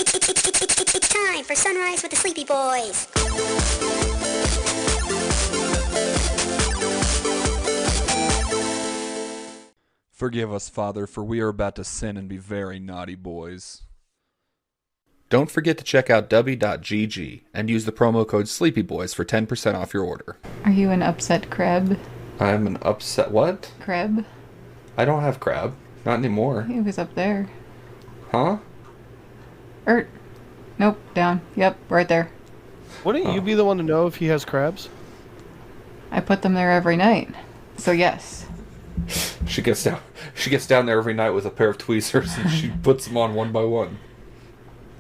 It's time for Sunrise with the Sleepy Boys. Forgive us, Father, for we are about to sin and be very naughty boys. Don't forget to check out w.gg and use the promo code SleepyBoys for 10% off your order. Are you an upset crab? I'm an upset... What? Crab? I don't have crab. Not anymore. He was up there. Huh? Nope, down. Yep, right there. Wouldn't you be the one to know if he has crabs? I put them there every night. So yes. She gets down there every night with a pair of tweezers and she puts them on one by one.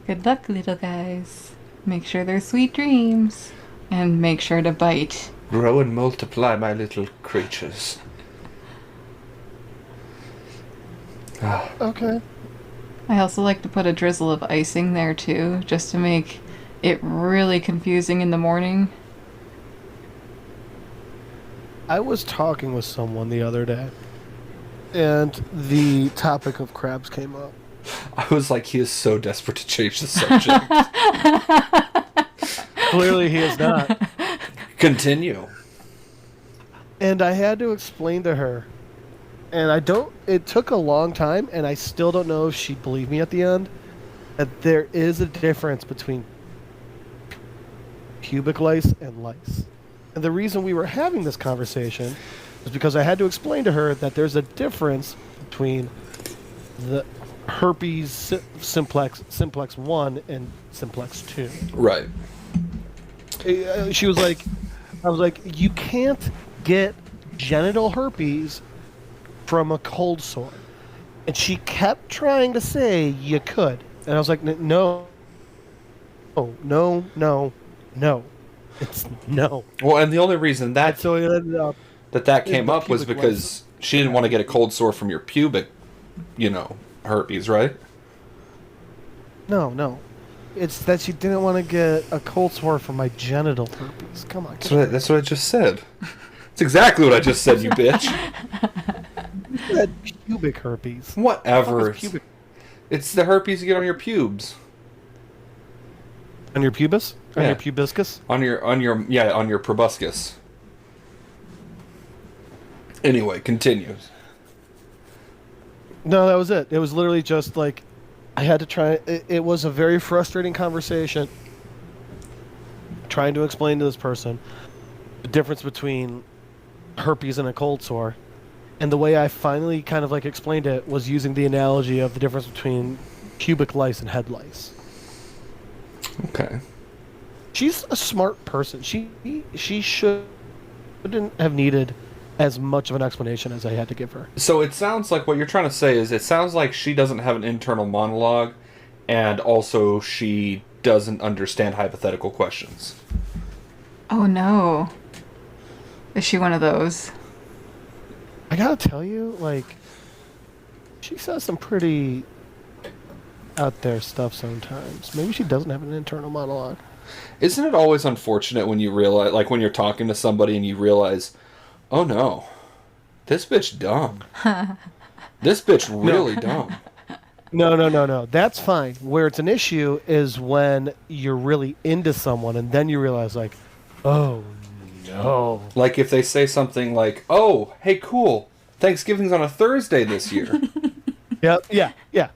Good luck, little guys. Make sure they're sweet dreams. And make sure to bite. Grow and multiply, my little creatures. Okay. I also like to put a drizzle of icing there too, just to make it really confusing in the morning. I was talking with someone the other day, and the topic of crabs came up. I was like, he is so desperate to change the subject. Clearly he is not. Continue. And I had to explain to her, and it took a long time, and I still don't know if she believed me at the end, that there is a difference between pubic lice and lice. And the reason we were having this conversation is because I had to explain to her that there's a difference between the herpes simplex 1 and simplex 2. Right. She was like, I was like, you can't get genital herpes from a cold sore. And she kept trying to say you could. And I was like, no. It's no. Well, and the only reason And so it ended up that came the up was pubic because she didn't want to get a cold sore from your pubic, herpes, right? No. It's that she didn't want to get a cold sore from my genital herpes. Come on. That's what I just said. That's exactly what I just said, you bitch. You said pubic herpes. Whatever. Pubic. It's the herpes you get on your pubes. On your pubis? On Yeah. your pubiscus? On your proboscis. Anyway, continues. No, that was it. It was literally just like, I had to try. It was a very frustrating conversation trying to explain to this person the difference between herpes and a cold sore. And the way I finally kind of like explained it was using the analogy of the difference between pubic lice and head lice. Okay. She's a smart person. She shouldn't have needed as much of an explanation as I had to give her. So it sounds like what you're trying to say is it sounds like she doesn't have an internal monologue, and also she doesn't understand hypothetical questions. Oh no. Is she one of those? I gotta tell you, like, she says some pretty out there stuff sometimes. Maybe she doesn't have an internal monologue. Isn't it always unfortunate when you realize, like when you're talking to somebody and you realize, oh no, this bitch dumb. This bitch really dumb. No. That's fine. Where it's an issue is when you're really into someone and then you realize, like, oh no. Like if they say something like, oh, hey, cool, Thanksgiving's on a Thursday this year. Yeah.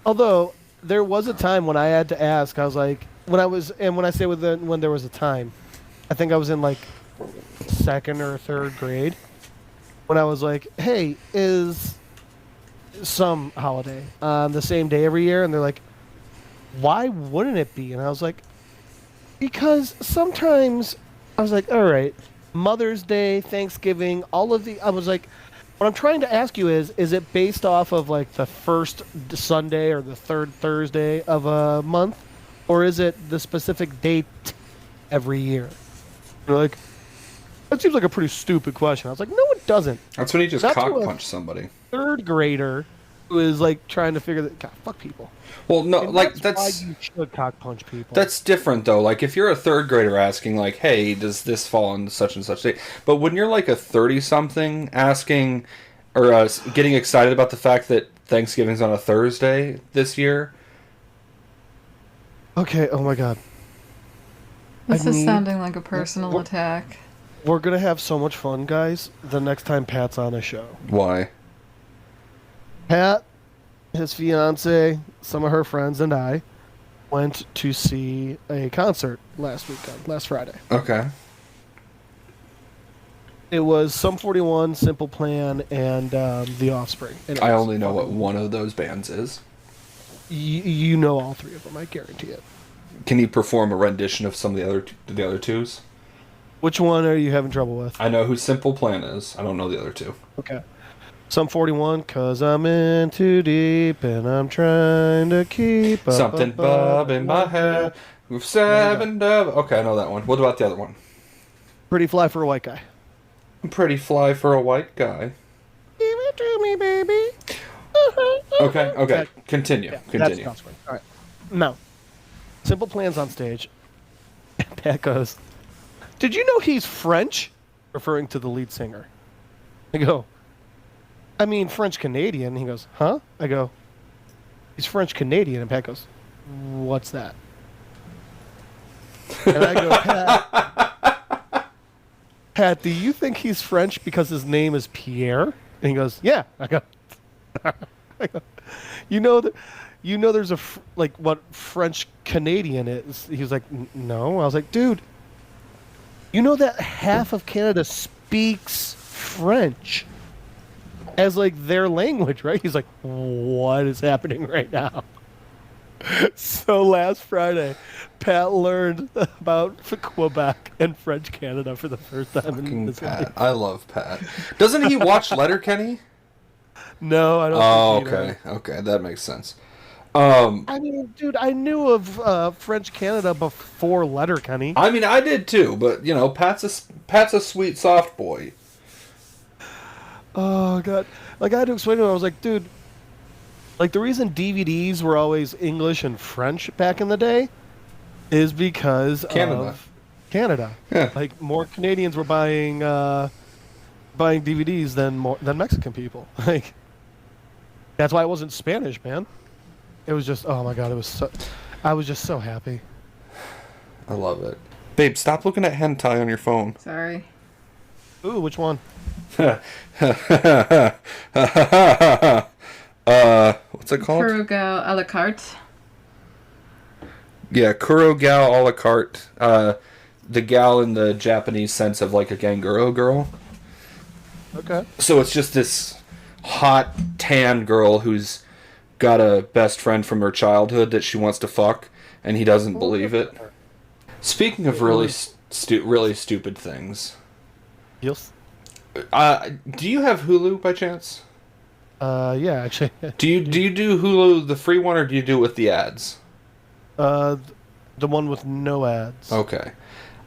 Although, there was a time when I had to ask, I was like, when I say when there was a time, I think I was in like 2nd or 3rd grade, when I was like, hey, is some holiday on the same day every year? And they're like, why wouldn't it be? And I was like, because sometimes, I was like, all right, Mother's Day, Thanksgiving, I was like, what I'm trying to ask you is it based off of like the first Sunday or the third Thursday of a month? Or is it the specific date every year? They're like, that seems like a pretty stupid question. I was like, no, it doesn't. That's when you just That's cock what- punch somebody. 3rd grader who is like trying to figure that, God, fuck people. Well, no, And like why you should cock punch people. That's different though. Like if you're a 3rd grader asking like, "Hey, does this fall on such and such date?" But when you're like a 30-something asking or getting excited about the fact that Thanksgiving's on a Thursday this year. Okay, oh my god. This I is mean, sounding like a personal attack. We're gonna have so much fun, guys, the next time Pat's on a show. Why? Pat, his fiance, some of her friends, and I went to see a concert last Friday. Okay. It was Sum 41, Simple Plan, and The Offspring. And it I was only know what fucking- one of those bands is. You know all three of them, I guarantee it. Can you perform a rendition of some of the other twos? Which one are you having trouble with? I know who Simple Plan is. I don't know the other two. Okay. Sum 41, 'cause I'm in too deep and I'm trying to keep up. Something bob in my head with 7 dove. Okay, I know that one. What about the other one? Pretty fly for a white guy. I'm pretty fly for a white guy. Give it to me, baby. Okay. Continue. Yeah, that's Continue. The Offspring. All right. Now, Simple Plan's on stage. Pat goes, "Did you know he's French?" Referring to the lead singer. I go, "I mean French Canadian." He goes, "Huh?" I go, "He's French Canadian." And Pat goes, "What's that?" And I go, Pat, do you think he's French because his name is Pierre? And he goes, "Yeah." I go, you know there's like what French Canadian is. He was like, "No." I was like, "Dude, you know that half of Canada speaks French as like their language, right?" He's like, "What is happening right now?" So last Friday, Pat learned about Quebec and French Canada for the first time in Fucking his Pat. life. I love Pat. Doesn't he watch Letterkenny? No, I don't. Oh, think he knows. okay. That makes sense. I mean, dude, I knew of French Canada before Letterkenny. I mean, I did too, but you know, Pat's a sweet, soft boy. Oh god! Like I had to explain to him, I was like, dude, like the reason DVDs were always English and French back in the day is because Canada. of Canada. Yeah. Like more Canadians were buying DVDs than Mexican people. Like that's why it wasn't Spanish, man. It was just, oh my god, I was just so happy. I love it. Babe, stop looking at hentai on your phone. Sorry. Ooh, which one? What's it called? Kurogao a la carte. Yeah, Kurogao a la carte. The gal in the Japanese sense of like a Ganguro girl. Okay. So it's just this hot, tan girl who's got a best friend from her childhood that she wants to fuck, and he doesn't believe it. Speaking of really stupid things, Yes. do you have Hulu by chance? Yeah, actually. Do you do Hulu the free one, or do you do it with the ads? The one with no ads. Okay,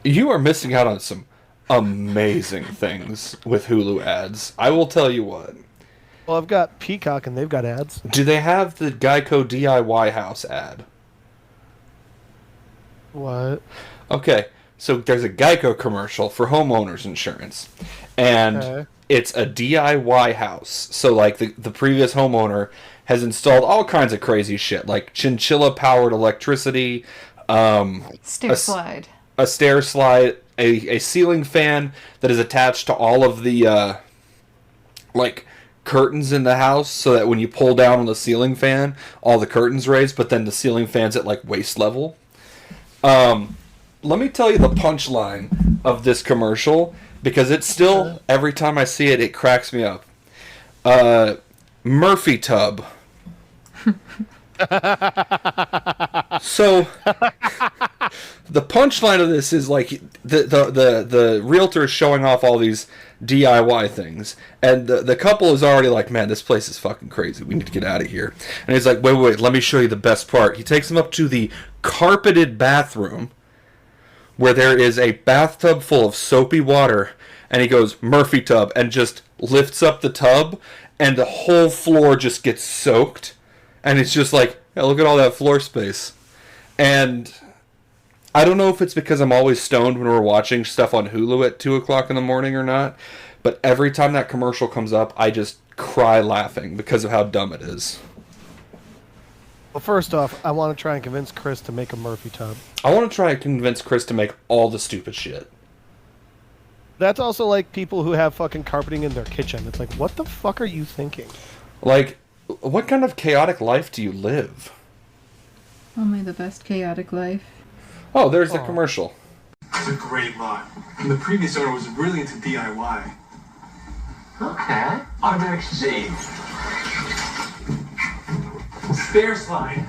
you are missing out on some amazing things with Hulu ads. I will tell you what. Well, I've got Peacock and they've got ads. Do they have the Geico DIY house ad? What? Okay, so there's a Geico commercial for homeowners insurance, and Okay. it's a DIY house. So like the previous homeowner has installed all kinds of crazy shit, like chinchilla powered electricity, Stair slide. a stair slide, a ceiling fan that is attached to all of the like curtains in the house, so that when you pull down on the ceiling fan, all the curtains raise, but then the ceiling fan's at like waist level. Let me tell you the punchline of this commercial, because it's still, every time I see it, it cracks me up. Murphy tub. So the punchline of this is like the realtor is showing off all these DIY things, and the couple is already like, "Man, this place is fucking crazy. We need to get out of here." And he's like, wait, let me show you the best part. He takes them up to the carpeted bathroom, where there is a bathtub full of soapy water, and he goes, "Murphy tub," and just lifts up the tub, and the whole floor just gets soaked, and it's just like, "Yeah, look at all that floor space." And I don't know if it's because I'm always stoned when we're watching stuff on Hulu at 2 o'clock in the morning or not, but every time that commercial comes up, I just cry laughing because of how dumb it is. Well, first off, I want to try and convince Chris to make a Murphy tub. I want to try and convince Chris to make all the stupid shit. That's also like people who have fucking carpeting in their kitchen. It's like, what the fuck are you thinking? Like, what kind of chaotic life do you live? Only the best chaotic life. Oh, there's the commercial. It's a great lot. And the previous owner was really into DIY. Okay. Automatic shade. Stair slide.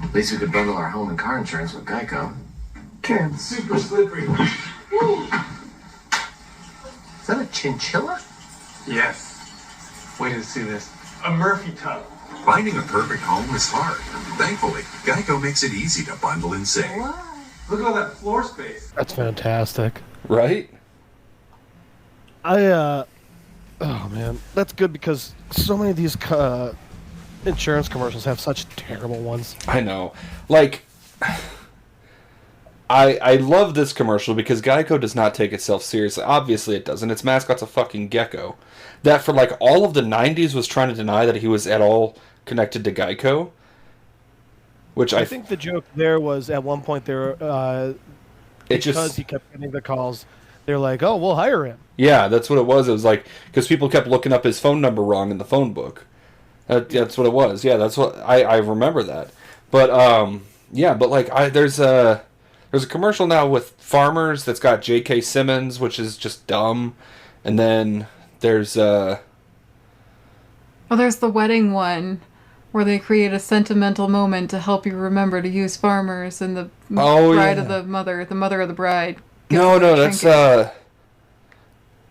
At least we could bundle our home and car insurance with Geico. And super slippery. Is that a chinchilla? Yes. Wait to see this. A Murphy tub. Finding a perfect home is hard. Thankfully, Geico makes it easy to bundle and save. Look at all that floor space. That's fantastic. Right? Oh man, that's good because so many of these insurance commercials have such terrible ones. I know. Like, I love this commercial because Geico does not take itself seriously. Obviously it doesn't. Its mascot's a fucking gecko. That for like all of the 90s was trying to deny that he was at all connected to Geico. Which I think the joke there was at one point there, because he kept getting the calls, they're like, "Oh, we'll hire him." Yeah, that's what it was. It was like because people kept looking up his phone number wrong in the phone book. That's what it was. Yeah, that's what I remember that. But yeah, but like there's a commercial now with Farmers that's got J.K. Simmons, which is just dumb, and then there's Oh, there's the wedding one where they create a sentimental moment to help you remember to use Farmers, and the bride of the mother of the bride. No, that's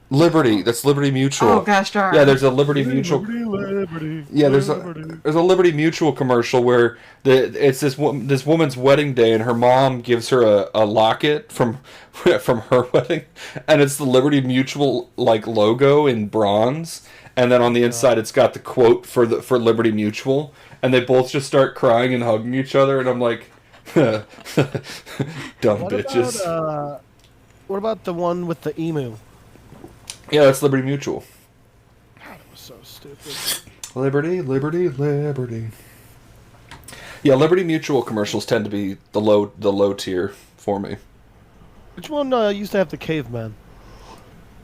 Liberty. That's Liberty Mutual. Oh gosh darn. Yeah, there's a Liberty Mutual. Liberty, Yeah, there's a Liberty Mutual commercial where it's this woman's wedding day, and her mom gives her a locket from her wedding, and it's the Liberty Mutual like logo in bronze, and then on the inside it's got the quote for Liberty Mutual, and they both just start crying and hugging each other, and I'm like, dumb bitches. What about the one with the emu? Yeah, that's Liberty Mutual. God, it was so stupid. Liberty, liberty, liberty. Yeah, Liberty Mutual commercials tend to be the low tier for me. Which one used to have the caveman?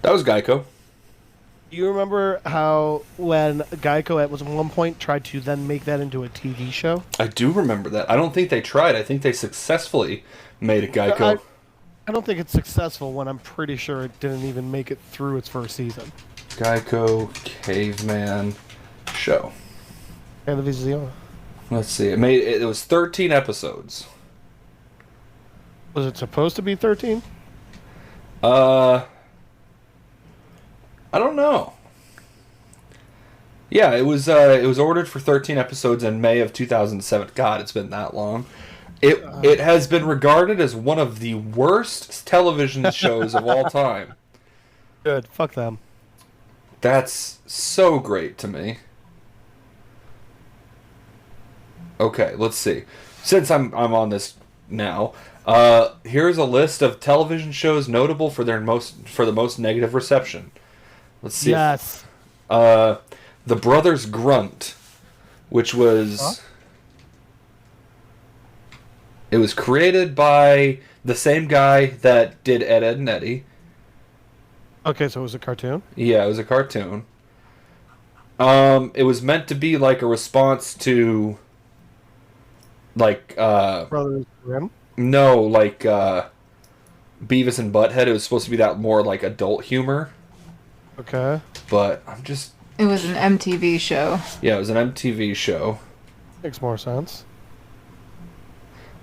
That was Geico. Do you remember how when Geico at one point tried to then make that into a TV show? I do remember that. I don't think they tried. I think they successfully made a Geico. I don't think it's successful when I'm pretty sure it didn't even make it through its first season. Geico Caveman Show. Televisión. Let's see. It was 13 episodes. Was it supposed to be 13? I don't know. Yeah, it was ordered for 13 episodes in May of 2007. God, it's been that long. It has been regarded as one of the worst television shows of all time. Good. Fuck them. That's so great to me. Okay, let's see. Since I'm on this now, here's a list of television shows notable for the most negative reception. Let's see. Yes. The Brothers Grunt, which was... Huh? It was created by the same guy that did Ed, Edd and Eddy. Okay, so it was a cartoon? Yeah, it was a cartoon. It was meant to be like a response to... Like, Brothers Grimm? No, like, Beavis and Butthead. It was supposed to be that more, like, adult humor. Okay. But I'm just... It was an MTV show. Yeah, it was an MTV show. Makes more sense.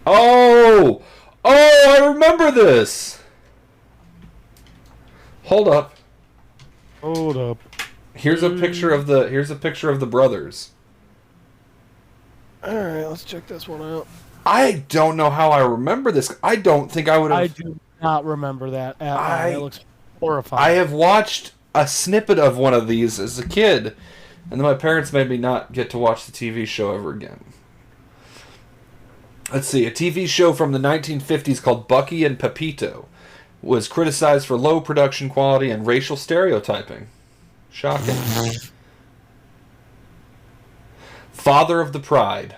Oh! Oh, I remember this! Hold up. Hold up. Here's a picture of the brothers. Alright, let's check this one out. I don't know how I remember this. I don't think I would have... I do not remember that at all. It looks horrifying. I have watched a snippet of one of these as a kid, and then my parents made me not get to watch the TV show ever again. Let's see. A TV show from the 1950s called Bucky and Pepito was criticized for low production quality and racial stereotyping. Shocking. Father of the Pride.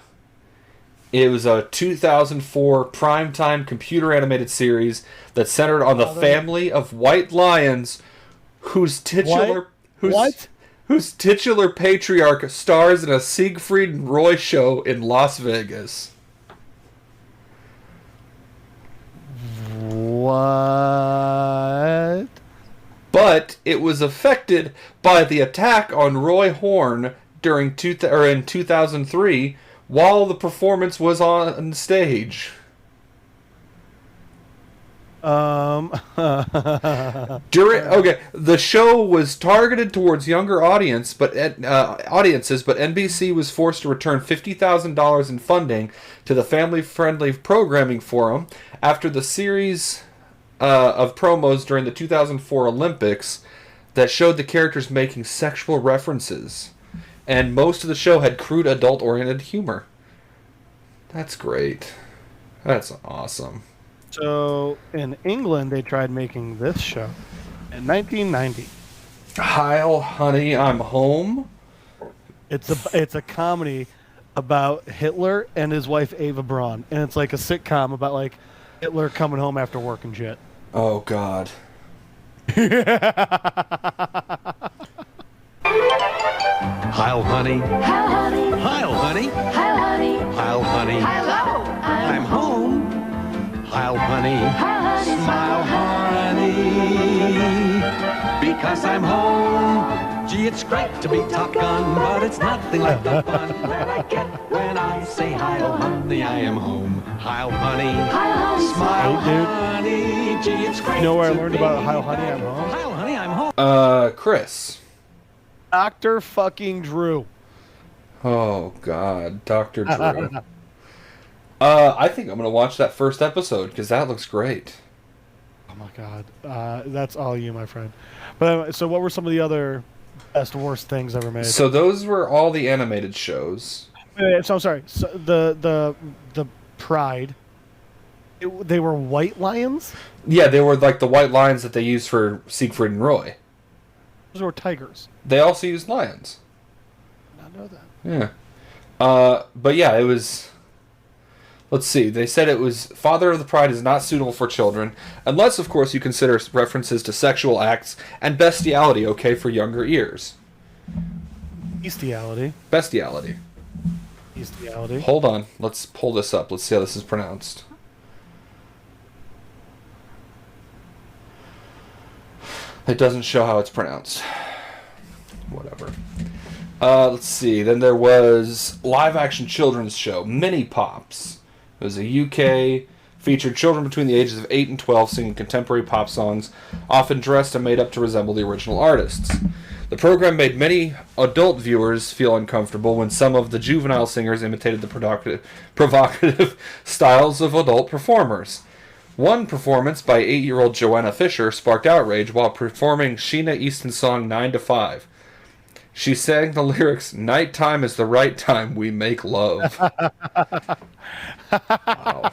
It was a 2004 primetime computer animated series that centered on the family of white lions whose titular patriarch stars in a Siegfried and Roy show in Las Vegas. What? But it was affected by the attack on Roy Horn in 2003 while the performance was on stage. The show was targeted towards younger audiences, but NBC was forced to return $50,000 in funding to the family-friendly programming forum after the series of promos during the 2004 Olympics that showed the characters making sexual references. And most of the show had crude adult-oriented humor. That's great. That's awesome. So, in England, they tried making this show in 1990. Heil, Honey, I'm Home. It's a comedy about Hitler and his wife Ava Braun, and it's like a sitcom about like Hitler coming home after work and shit. Oh God. Heil, honey. Heil, honey. Heil, honey. Heil, honey. Heil, honey. Hello. I'm home. Heil, honey. Heil, honey. Smile, honey. Because I'm home. Gee, it's great to be Top Gun, but it's nothing like the fun that I get when I say Heil, honey, I am home. Heil, honey. Heil, honey. Smile, Hey, dude. honey. Gee, it's great. You know where I to learned be about Heil, honey, I'm home? Heil, honey, I'm home. Chris. Dr. fucking Drew. Oh God, Dr. Drew. I think I'm gonna watch that first episode because that looks great. Oh my God, that's all you, my friend. But so, what were some of the other best worst things ever made? So those were all the animated shows. So I'm sorry. So the Pride. They were white lions. Yeah, they were like the white lions that they used for Siegfried and Roy. Those were tigers. They also used lions. I did not know that. Yeah. But yeah, it was... Let's see. They said it was... Father of the Pride is not suitable for children, unless, of course, you consider references to sexual acts and bestiality okay for younger ears. Bestiality. Bestiality. Bestiality. Hold on. Let's pull this up. Let's see how this is pronounced. It doesn't show how it's pronounced. Whatever. Let's see. Then there was live-action children's show, Mini Pops. It was a UK featured children between the ages of 8 and 12 singing contemporary pop songs, often dressed and made up to resemble the original artists. The program made many adult viewers feel uncomfortable when some of the juvenile singers imitated the provocative styles of adult performers. One performance by 8-year-old Joanna Fisher sparked outrage while performing Sheena Easton's song 9 to 5. She sang the lyrics, "Nighttime is the right time we make love." Wow.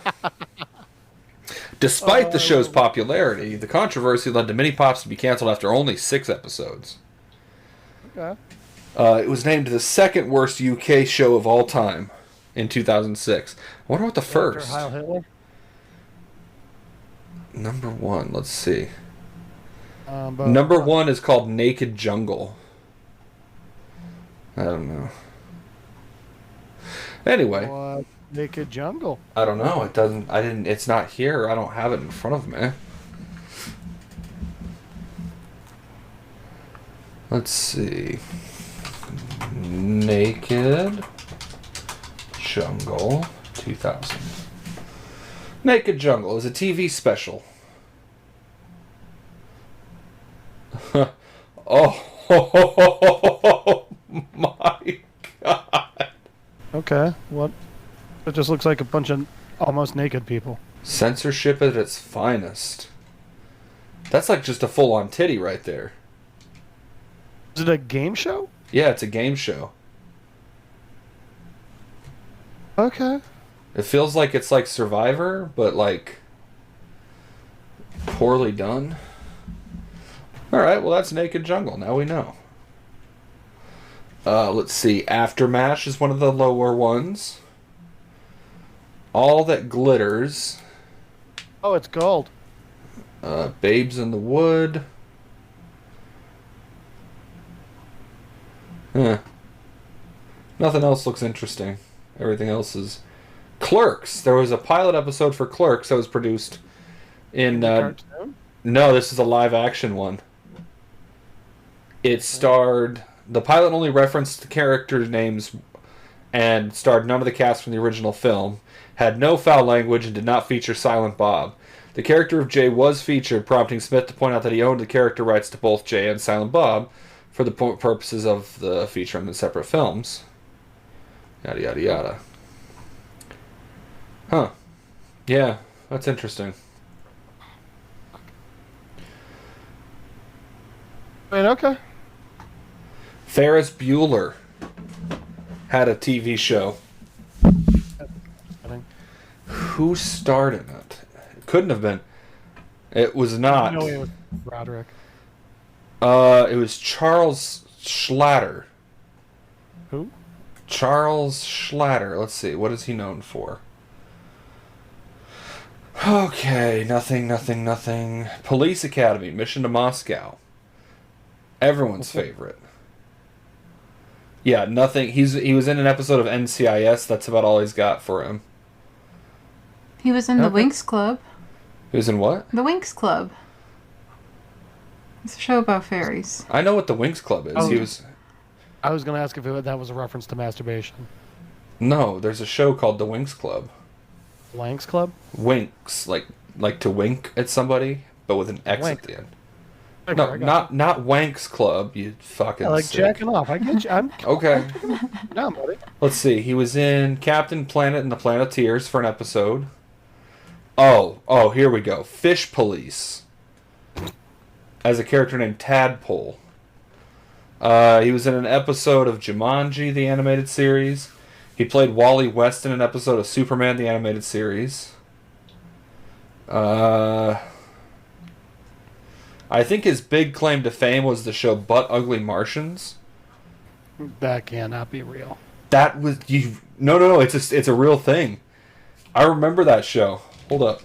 Despite the show's popularity, the controversy led to Mini Pops to be canceled after only 6 episodes. Okay. It was named the second worst UK show of all time in 2006. I wonder what the first. Heil Hitler. Number 1, let's see. But Number 1 is called Naked Jungle. I don't know. Anyway. What? Naked Jungle. I don't know. It's not here. I don't have it in front of me. Let's see. Naked Jungle 2000. Naked Jungle is a TV special. Oh my God. Okay. What? It just looks like a bunch of almost naked people. Censorship at its finest. That's like just a full-on titty right there. Is it a game show? Yeah, it's a game show. Okay. It feels like it's like Survivor, but like poorly done. Alright, well that's Naked Jungle. Now we know. Let's see. Aftermash is one of the lower ones. All That Glitters. Oh, it's gold. Babes in the Wood. Huh. Nothing else looks interesting. Everything else is... Clerks. There was a pilot episode for Clerks that was produced in... No, this is a live-action one. It starred... The pilot only referenced the characters' names and starred none of the cast from the original film, had no foul language, and did not feature Silent Bob. The character of Jay was featured, prompting Smith to point out that he owned the character rights to both Jay and Silent Bob for the purposes of the featuring the separate films. Yada, yada, yada. Huh. Yeah, that's interesting. I mean, okay. Ferris Bueller had a TV show. Who starred in it? It couldn't have been. It was not. No, it was Roderick. It was Charles Schlatter. Who? Charles Schlatter. Let's see. What is he known for? Okay, nothing. Police Academy, Mission to Moscow. Everyone's favorite. Yeah, nothing. He was in an episode of NCIS. That's about all he's got for him. He was in the Winx Club. He was in what? The Winx Club. It's a show about fairies. I know what the Winx Club is. Oh. He was. I was going to ask if that was a reference to masturbation. No, there's a show called The Winx Club. Lanks Club? Winks, like to wink at somebody, but with an X Wink. at the end. Okay, No, I got not Wanks Club. You fucking. I like sick. jacking off. I get you. I'm Okay. down, buddy. Let's see. He was in Captain Planet and the Planeteers for an episode. Oh, here we go. Fish Police. As a character named Tadpole. He was in an episode of Jumanji, the animated series. He played Wally West in an episode of Superman, the animated series. I think his big claim to fame was the show Butt Ugly Martians. That cannot be real. That was you. No. It's a real thing. I remember that show. Hold up.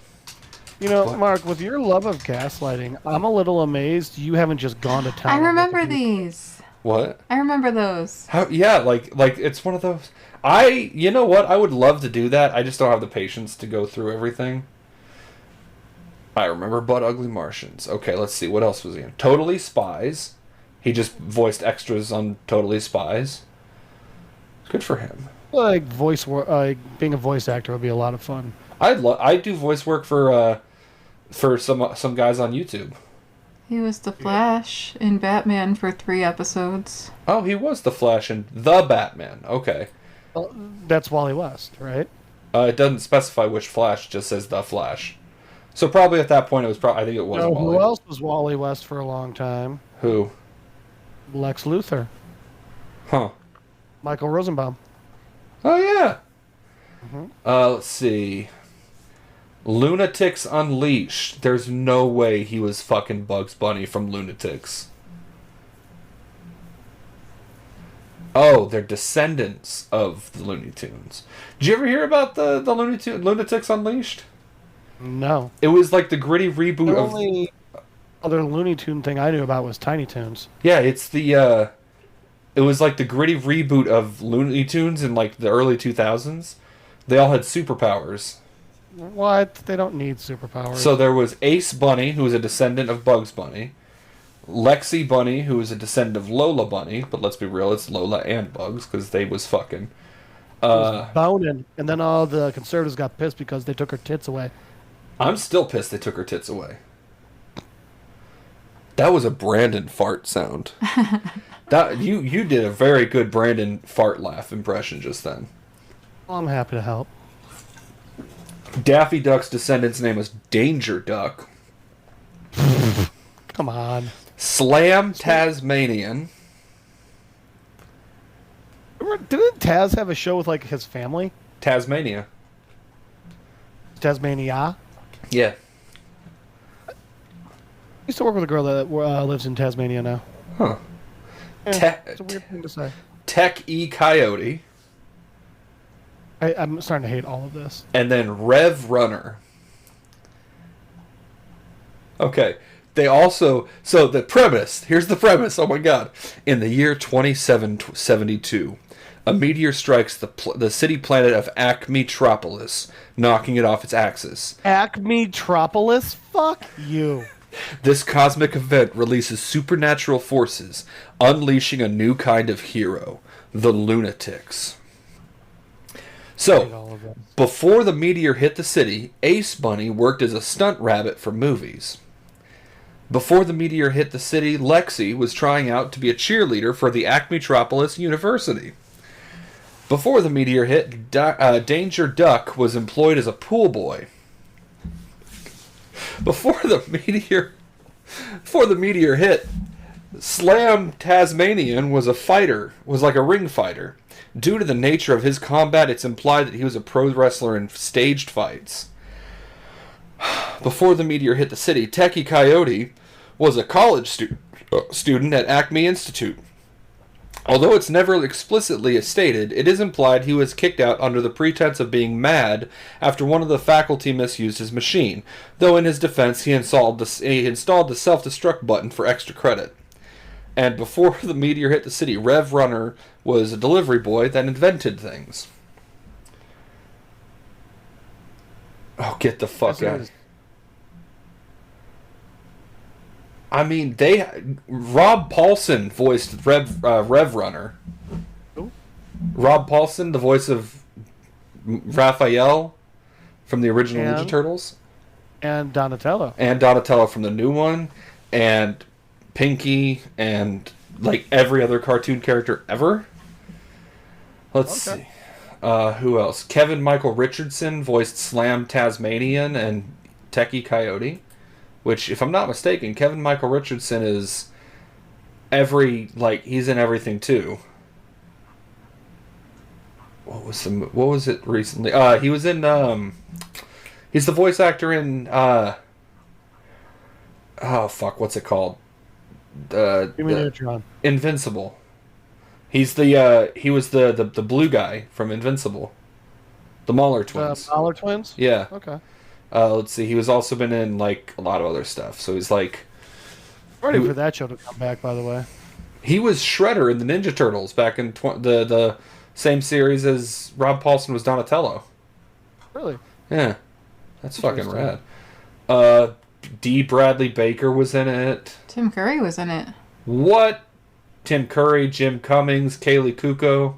You know, What? Mark, with your love of gaslighting, I'm a little amazed you haven't just gone to town. I on remember Wikipedia. these. What? I remember those. How? Yeah, like it's one of those. You know what? I would love to do that. I just don't have the patience to go through everything. I remember Butt Ugly Martians. Okay, let's see. What else was he in? Totally Spies. He just voiced extras on Totally Spies. Good for him. Like being a voice actor would be a lot of fun. I do voice work for some guys on YouTube. He was the Flash in Batman for 3 episodes. Oh, he was the Flash in The Batman. Okay. Well, that's Wally West, right? It doesn't specify which Flash. It just says The Flash. So probably at that point it was probably. I think it was No, Wally. who else was Wally West for a long time? Who? Lex Luthor. Huh. Michael Rosenbaum. Oh yeah. Let's see. Lunatics Unleashed. There's no way he was fucking Bugs Bunny from Lunatics. Oh, they're descendants of the Looney Tunes. Did you ever hear about the Lunatics Unleashed? No. It was like the gritty reboot The of. only other Looney Tune thing I knew about was Tiny Toons. Yeah, it's the. It was like the gritty reboot of Looney Tunes in like the early 2000s. They all had superpowers. What? They don't need superpowers. So there was Ace Bunny, who was a descendant of Bugs Bunny. Lexi Bunny, who was a descendant of Lola Bunny. But let's be real, it's Lola and Bugs, because they was fucking. Bonin, and then all the conservatives got pissed because they took her tits away. I'm still pissed they took her tits away. That was a Brandon fart sound. That you did a very good Brandon fart laugh impression just then. Well, I'm happy to help. Daffy Duck's descendant's name was Danger Duck. Come on. Slam Tasmanian. Didn't Taz have a show with like his family? Tasmania. Tasmania? Yeah. I used to work with a girl that lives in Tasmania now. Huh. Yeah, it's a weird thing to say. Tech E Coyote, I'm starting to hate all of this. and then Rev Runner. Okay. They also... So the premise... Here's the premise. Oh my god. In the year 2772, a meteor strikes the city planet of Acmetropolis, knocking it off its axis. Acmetropolis? Fuck you. This cosmic event releases supernatural forces, unleashing a new kind of hero, the Lunatics. So, before the meteor hit the city, Ace Bunny worked as a stunt rabbit for movies. Before the meteor hit the city, Lexi was trying out to be a cheerleader for the Acmetropolis University. Before the meteor hit, Danger Duck was employed as a pool boy. Before the meteor hit, Slam Tasmanian was like a ring fighter. Due to the nature of his combat, it's implied that he was a pro wrestler in staged fights. Before the meteor hit the city, Techie Coyote was a college student at Acme Institute. Although it's never explicitly stated, it is implied he was kicked out under the pretense of being mad after one of the faculty misused his machine, though in his defense he installed the self-destruct button for extra credit. And before the meteor hit the city, Rev Runner was a delivery boy that invented things. Oh, get the fuck out. I mean, Rob Paulson voiced Rev Runner. Who? Rob Paulson, the voice of Raphael from the original Ninja Turtles. And Donatello. And Donatello from the new one. And Pinky. And, like, every other cartoon character ever. Let's see. Who else? Kevin Michael Richardson voiced Slam Tasmanian and Techie Coyote. Which, if I'm not mistaken, Kevin Michael Richardson is he's in everything too. What was it recently? He was in, he's the voice actor in, what's it called? Invincible. He's he was the blue guy from Invincible. The Mahler twins. Mahler twins? Yeah. Okay. Let's see. He was also been in like a lot of other stuff. So he's like ready for that show to come back. By the way, he was Shredder in the Ninja Turtles back in the same series as Rob Paulson was Donatello. Really? Yeah, that's fucking rad. D. Bradley Baker was in it. Tim Curry was in it. What? Tim Curry, Jim Cummings, Kaylee Kuko.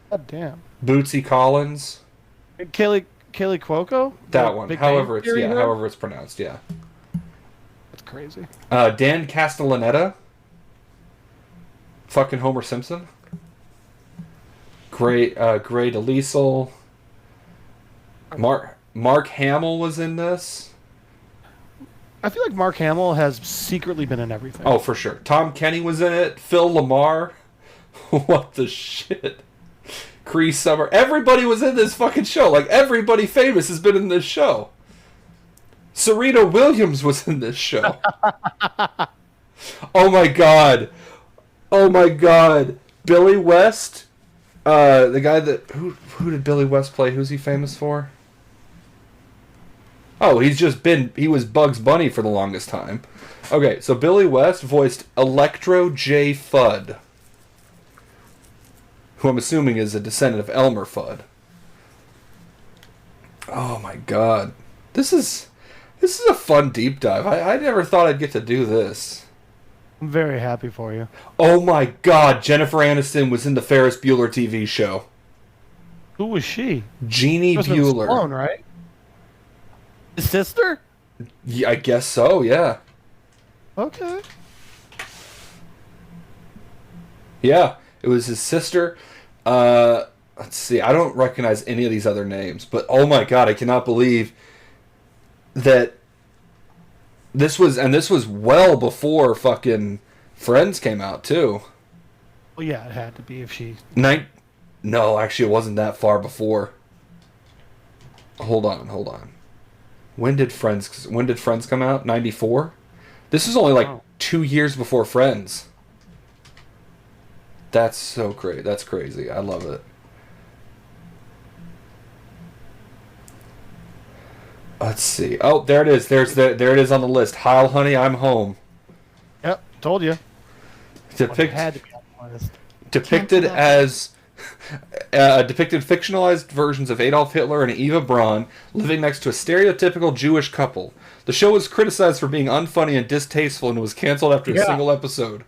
God damn. Bootsy Collins. Kaylee Cuoco? That one. However it's pronounced, yeah. That's crazy. Dan Castellaneta. Fucking Homer Simpson. Gray DeLiesel. Mark Hamill was in this. I feel like Mark Hamill has secretly been in everything. Oh, for sure. Tom Kenny was in it. Phil Lamar. What the shit? Cree Summer. Everybody was in this fucking show. Like, everybody famous has been in this show. Serena Williams was in this show. Oh my god. Oh my god. Billy West. The guy that... Who did Billy West play? Who's he famous for? Oh, he was Bugs Bunny for the longest time. Okay, so Billy West voiced Electro J. Fudd, who I'm assuming is a descendant of Elmer Fudd. Oh my god. This is a fun deep dive. I never thought I'd get to do this. I'm very happy for you. Oh my god, Jennifer Aniston was in the Ferris Bueller TV show. Who was she? Jeannie Bueller. Stallone, right? His sister? Yeah, I guess so, yeah. Okay. Yeah, it was his sister. Let's see, I don't recognize any of these other names, but oh my god, I cannot believe that this was well before fucking Friends came out, too. Well, yeah, it had to be if she... No, actually, it wasn't that far before. Hold on. When did Friends come out? 94? This is only like 2 years before Friends. That's so great. That's crazy. I love it. Let's see. Oh, there it is. There it is on the list. Heil, honey, I'm home. Yep, told you. Depicted Cancel that. as depicted fictionalized versions of Adolf Hitler and Eva Braun living next to a stereotypical Jewish couple. The show was criticized for being unfunny and distasteful and was canceled after a single episode.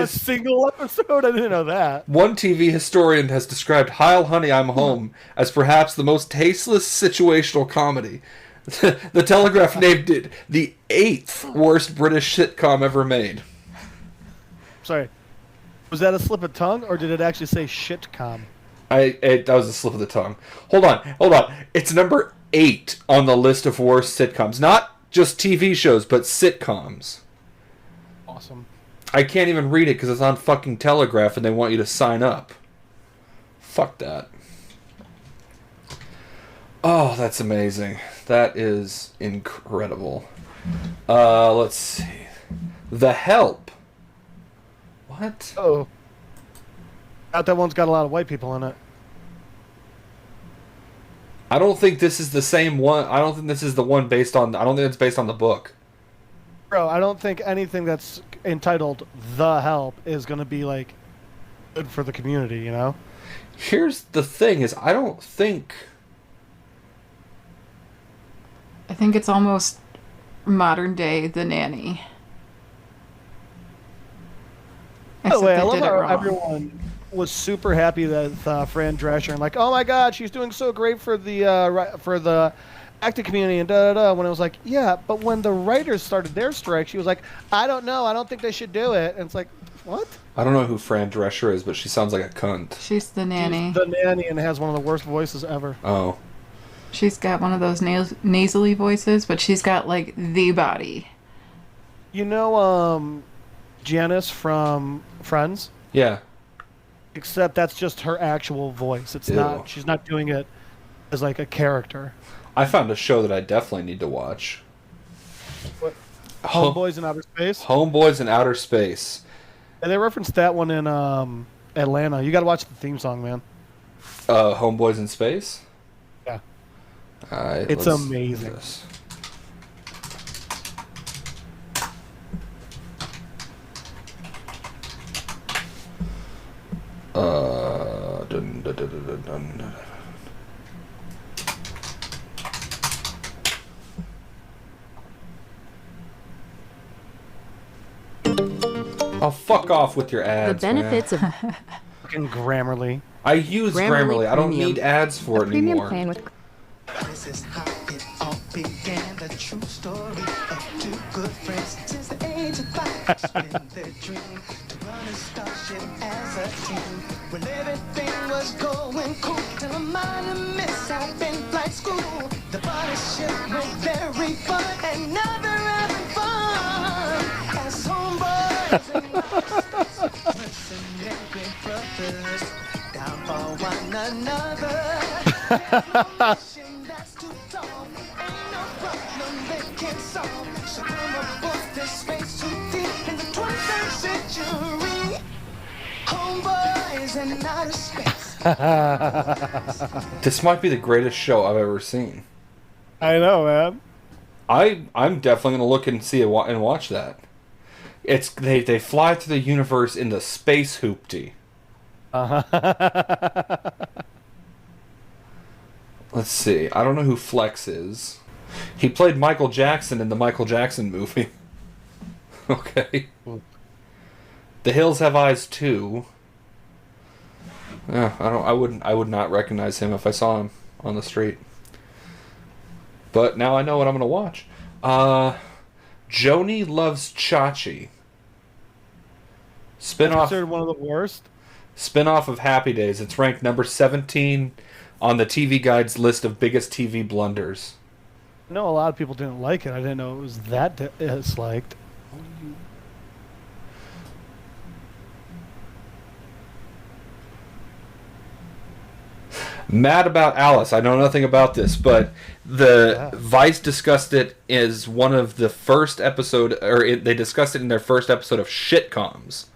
Single episode? I didn't know that. One TV historian has described Heil, Honey, I'm Home as perhaps the most tasteless situational comedy. The Telegraph named it the 8th worst British sitcom ever made. Sorry. Was that a slip of tongue, or did it actually say shitcom? That was a slip of the tongue. Hold on. It's number 8 on the list of worst sitcoms. Not just TV shows, but sitcoms. Awesome. I can't even read it because it's on fucking Telegraph and they want you to sign up. Fuck that. Oh, that's amazing. That is incredible. Let's see. The Help. What? Oh. That one's got a lot of white people in it. I don't think this is the same one. I don't think this is the one based on... I don't think it's based on the book. Bro, I don't think anything that's entitled The Help is going to be, like, good for the community, you know? Here's the thing is, I don't think... I think it's almost modern day The Nanny. By the way, I love did it how wrong. everyone was super happy that Fran Drescher and like, oh my god, she's doing so great for the acting community and da da da. When it was like, yeah, but when the writers started their strike, she was like, I don't know, I don't think they should do it. And it's like, what? I don't know who Fran Drescher is, but she sounds like a cunt. She's the nanny. She's the nanny and has one of the worst voices ever. Oh. She's got one of those nasally voices, but she's got like the body. You know, Janice from Friends? Yeah. Except that's just her actual voice. It's not. She's not doing it as like a character. I found a show that I definitely need to watch. What? Homeboys in Outer Space? Homeboys in Outer Space. And they referenced that one in Atlanta. You got to watch the theme song, man. Homeboys in Space? Yeah. Alright, it's let's amazing. do this. Dun, dun, dun, dun, dun, dun. Oh, fuck off with your ads. The benefits man. of fucking Grammarly. I use Grammarly. I don't Premium. need ads for it premium anymore. plan with This is how it all began. The true story of two good friends since the age of 5. Spin their dream to run a starship as a team. When everything was going cool, till a minor mishap in flight school. The body ship went very fun and never having fun. As homeboys and mercenary brothers down for one another. This might be the greatest show I've ever seen. I know, man. I'm definitely gonna look and see it and watch that. It's they fly through the universe in the space hoopty. Let's see. I don't know who Flex is. He played Michael Jackson in the Michael Jackson movie. Okay. The Hills Have Eyes 2. Yeah, I would not recognize him if I saw him on the street. But now I know what I'm gonna watch. Joni Loves Chachi. Spinoff. Considered one of the worst. Spinoff of Happy Days. It's ranked number 17 on the TV Guide's list of biggest TV blunders. I know a lot of people didn't like it. I didn't know it was that disliked. Mad About Alice. I know nothing about this, but Vice discussed it as one of the first episode, they discussed it in their first episode of Shitcoms.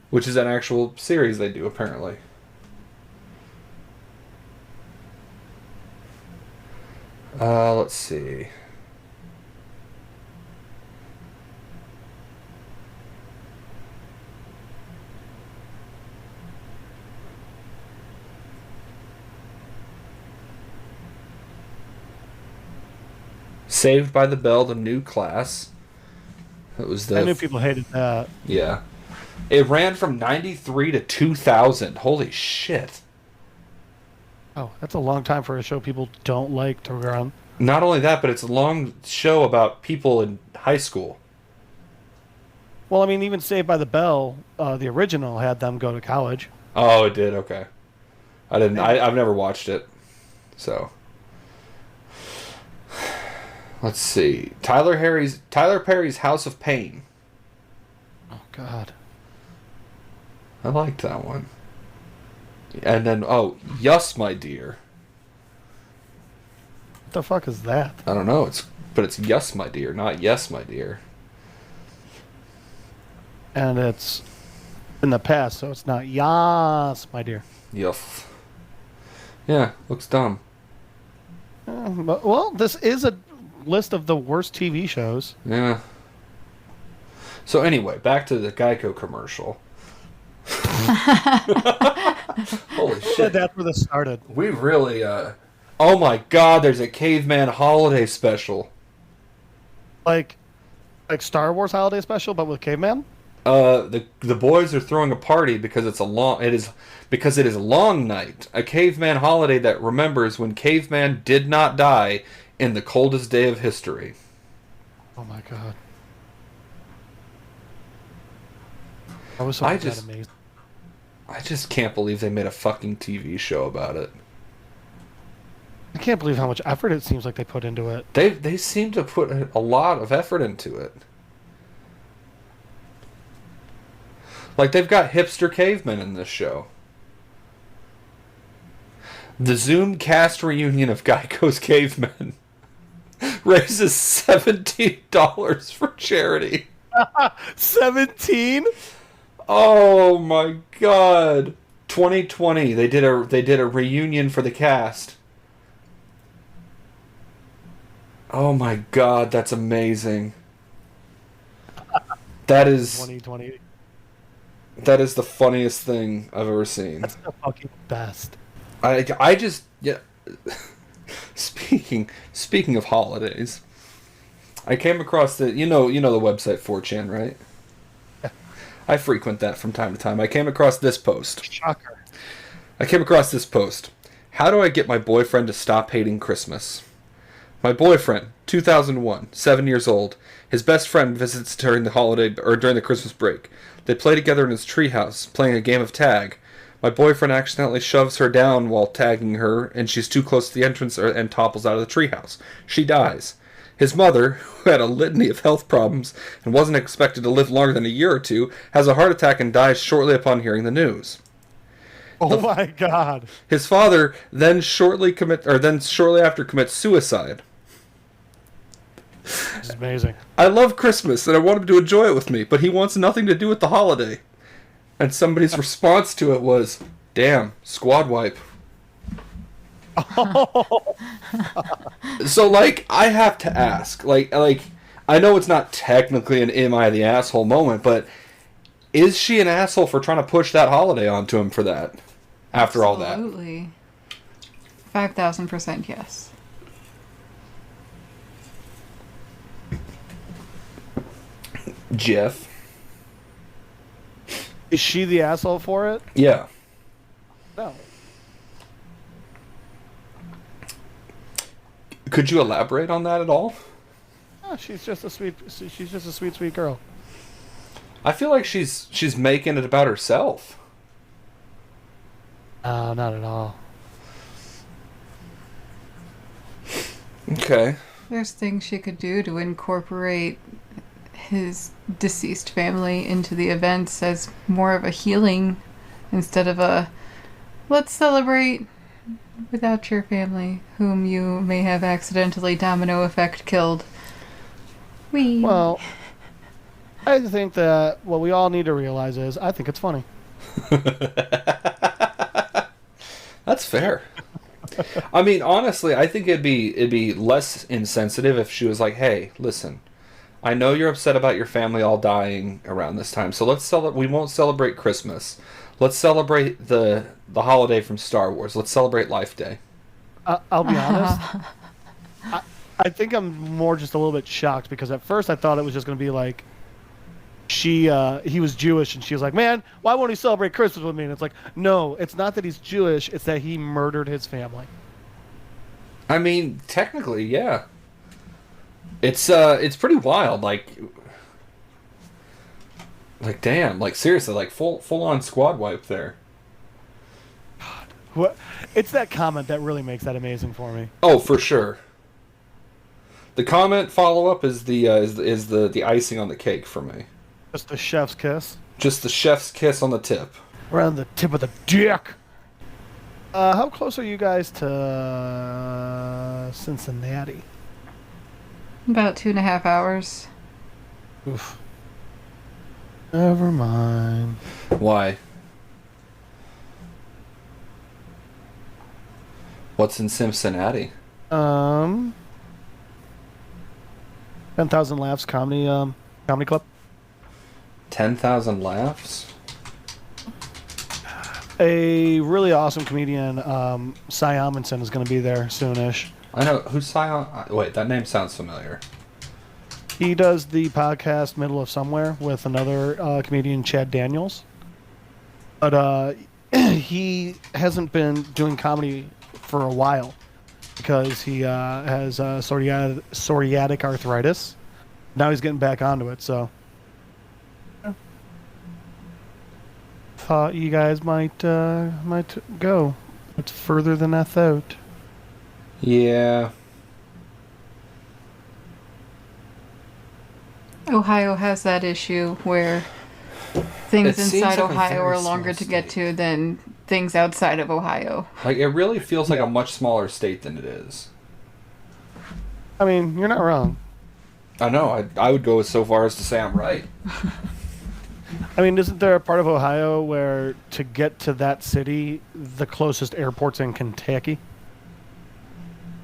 which is an actual series they do, apparently. Let's see. Saved by the Bell, the new class. It was the. I knew people hated that. Yeah. It ran from 93 to 2000. Holy shit. Oh, that's a long time for a show people don't like to run. Not only that, but it's a long show about people in high school. Well, I mean, even Saved by the Bell, the original had them go to college. Oh, it did? Okay. I didn't. I've never watched it. So. Let's see. Tyler Perry's House of Pain. Oh, God. I liked that one. And then, Yes, My Dear. What the fuck is that? I don't know. But it's Yes, My Dear, not Yes, My Dear. And it's in the past, so it's not Yas, my dear. Yes. Yeah, looks dumb. Well, this is a list of the worst TV shows. Yeah. So anyway, back to the Geico commercial. Holy shit. That's where this started. We really, oh my god, there's a Caveman holiday special. Like Star Wars holiday special, but with caveman? The boys are throwing a party because it is a long night. A caveman holiday that remembers when caveman did not die in the coldest day of history. Oh my god. I was so amazing. I just can't believe they made a fucking TV show about it. I can't believe how much effort it seems like they put into it. They seem to put a lot of effort into it. Like, they've got hipster cavemen in this show. The Zoom cast reunion of Geico's Cavemen raises $17 for charity. 17? Oh my god. 2020, they did a reunion for the cast. Oh my god, that's amazing. That is 2020. That is the funniest thing I've ever seen. That's the fucking best. I just, yeah. Speaking of holidays, I came across the the website 4chan, right? Yeah. I frequent that from time to time. I came across this post. Shocker. How do I get my boyfriend to stop hating Christmas? My boyfriend, 2001, 7 years old. His best friend visits during the Christmas break. They play together in his treehouse, playing a game of tag. My boyfriend accidentally shoves her down while tagging her, and she's too close to the entrance and topples out of the treehouse. She dies. His mother, who had a litany of health problems and wasn't expected to live longer than a year or two, has a heart attack and dies shortly upon hearing the news. Oh my god. His father then shortly after commits suicide. This is amazing. I love Christmas and I want him to enjoy it with me, but he wants nothing to do with the holiday. And somebody's response to it was, "Damn, squad wipe." So, I have to ask, I know it's not technically an "am I the asshole" moment, but is she an asshole for trying to push that holiday onto him for that? After all that, absolutely, 5,000% yes. Jeff, is she the asshole for it? Yeah. No. Could you elaborate on that at all? Oh, she's just a sweet girl. I feel like she's making it about herself. No, not at all. Okay. There's things she could do to incorporate his deceased family into the events as more of a healing instead of a let's celebrate without your family, whom you may have accidentally domino effect killed. Well, I think that what we all need to realize is I think it's funny. That's fair. I mean, honestly, I think it'd be less insensitive if she was like, "Hey, listen, I know you're upset about your family all dying around this time, so we won't celebrate Christmas. Let's celebrate the holiday from Star Wars. Let's celebrate Life Day." I'll be honest. I think I'm more just a little bit shocked because at first I thought it was just going to be like he was Jewish and she was like, "Man, why won't he celebrate Christmas with me?" And it's like, no, it's not that he's Jewish, it's that he murdered his family. I mean, technically, yeah. It's pretty wild, like damn, like seriously, like full on squad wipe there. What? It's that comment that really makes that amazing for me. Oh, for sure. The comment follow up is the icing on the cake for me. Just the chef's kiss. Just the chef's kiss on the tip. Around the tip of the dick. How close are you guys to Cincinnati? About 2.5 hours. Oof. Never mind. Why? What's in Cincinnati? 10,000 Laughs comedy club. 10,000 Laughs? A really awesome comedian, Cy Amundsen, is going to be there soonish. I know. Who's Cy? Wait, that name sounds familiar. He does the podcast Middle of Somewhere with another comedian, Chad Daniels. But he hasn't been doing comedy for a while because he has psoriatic arthritis. Now he's getting back onto it, so thought you guys might go. It's further than I thought. Yeah. Ohio has that issue where things It seems inside like a Ohio very are longer small to get to than things outside of Ohio. Like, it really feels like a much smaller state than it is. I mean, you're not wrong. I know. I would go so far as to say I'm right. I mean, isn't there a part of Ohio where to get to that city, the closest airport's in Kentucky?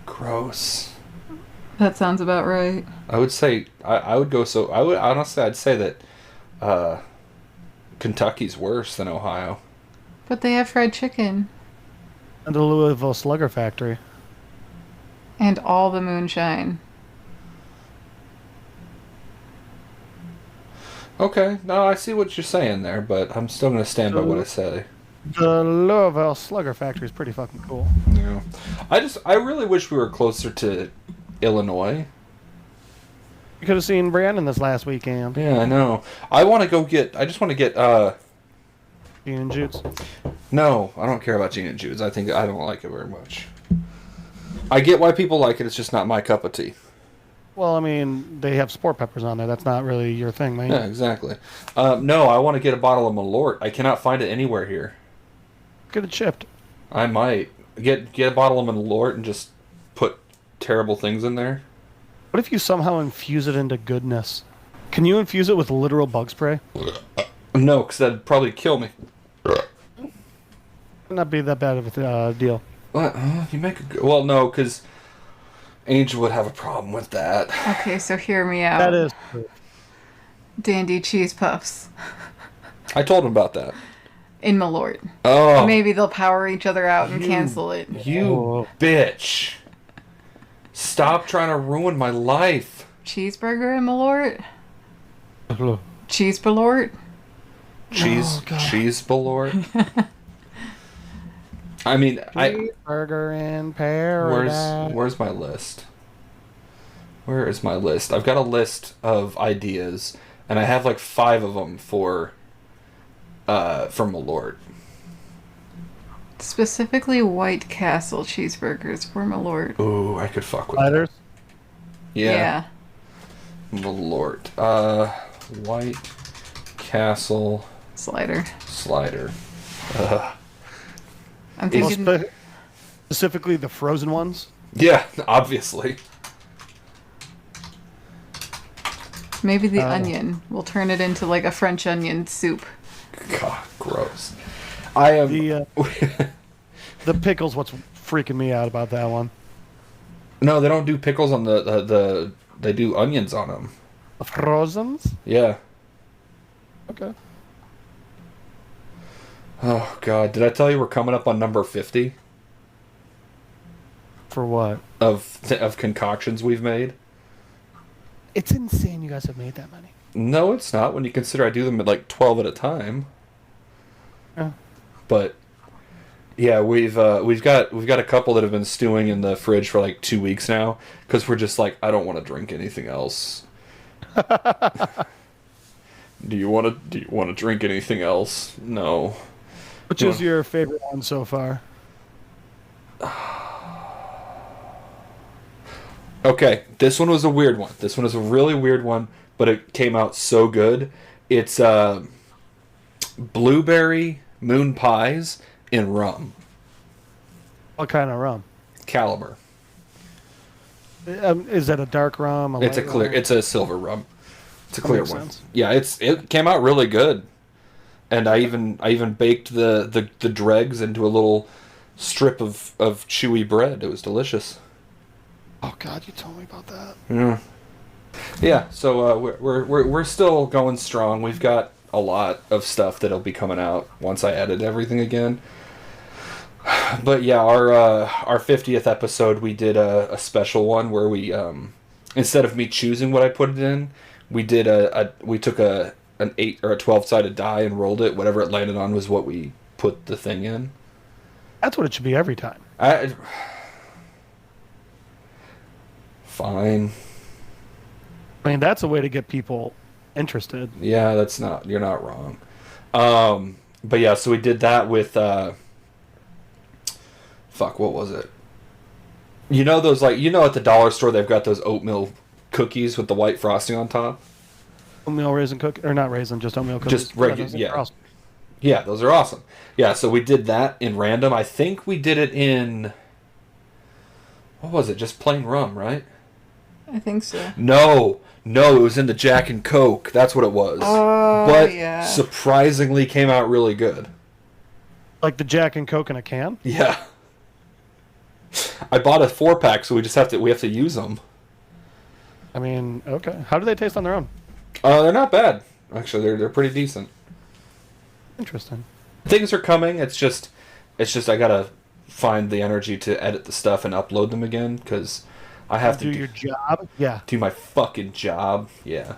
Gross. That sounds about right. I would say I would go so. I would honestly. I'd say that Kentucky's worse than Ohio. But they have fried chicken. And the Louisville Slugger Factory. And all the moonshine. Okay, no, I see what you're saying there, but I'm still going to stand by what I say. The Louisville Slugger Factory is pretty fucking cool. Yeah. I really wish we were closer to Illinois. You could have seen Brandon this last weekend. Yeah, I know. I want to go get. I just want to get. Gene and Jude's. No, I don't care about Gene and Jude's. I don't like it very much. I get why people like it. It's just not my cup of tea. Well, I mean, they have sport peppers on there. That's not really your thing, man. Yeah, exactly. No, I want to get a bottle of Malort. I cannot find it anywhere here. Get it shipped. I might get a bottle of Malort and just put terrible things in there. What if you somehow infuse it into goodness? Can you infuse it with literal bug spray? No, because that'd probably kill me. Would not be that bad of a deal. What? You make a well, no, because Angel would have a problem with that. Okay, so hear me out. That is true. Dandy cheese puffs. I told him about that. In Malort. Oh. Maybe they'll power each other out and cancel it. You bitch. Stop trying to ruin my life. Cheeseburger and Malort? Cheese Malort? Cheese Malort? I mean, Burger in paradise. Where's my list? Where is my list? I've got a list of ideas, and I have like 5 of them for Malort. Specifically White Castle cheeseburgers for Malort. Ooh, I could fuck with Sliders? that. Yeah. Malort. White Castle Slider. I'm thinking specifically the frozen ones. Yeah, obviously. Maybe the onion. We'll turn it into like a French onion soup. God, gross. I am. The pickle's what's freaking me out about that one. No, they don't do pickles on the. They do onions on them. Frozens? Yeah. Okay. Oh God! Did I tell you we're coming up on number 50 For what? of concoctions we've made? It's insane you guys have made that many. No, it's not. When you consider I do them at like 12 at a time. Yeah. But yeah, we've got a couple that have been stewing in the fridge for like 2 weeks now because we're just like, I don't want to drink anything else. Do you want to drink anything else? No. Which is your favorite one so far? Okay, this one was a weird one. This one is a really weird one, but it came out so good. It's blueberry moon pies in rum. What kind of rum? Caliber. Is that a dark rum? It's a clear. It's a silver rum. It's a That clear makes one. sense. Yeah, it came out really good, and I even baked the dregs into a little strip of chewy bread. It was delicious. Oh God, you told me about that. Yeah. Yeah. So we're still going strong. We've got a lot of stuff that'll be coming out once I edit everything again. But yeah, our 50th episode, we did a special one where we instead of me choosing what I put it in, we did we took an 8 or a 12-sided die and rolled it. Whatever it landed on was what we put the thing in. That's what it should be every time. Fine. I mean, that's a way to get people interested. Yeah, you're not wrong. But yeah, so we did that with fuck, what was it? You know those, like, at the dollar store they've got those oatmeal cookies with the white frosting on top? Oatmeal raisin cookie, or not raisin, just oatmeal cookies. Just regular, those are yeah. awesome. Yeah, those are awesome. Yeah, so we did that in random. I think we did it in, what was it? Just plain rum, right? I think so. No, it was in the Jack and Coke. That's what it was. Oh, but yeah. surprisingly came out really good. Like the Jack and Coke in a can? Yeah. I bought a 4-pack, so we have to use them. I mean, okay. How do they taste on their own? They're not bad. Actually, they're pretty decent. Interesting. Things are coming. It's just I gotta find the energy to edit the stuff and upload them again because I have to do your job. Yeah. Do my fucking job. Yeah.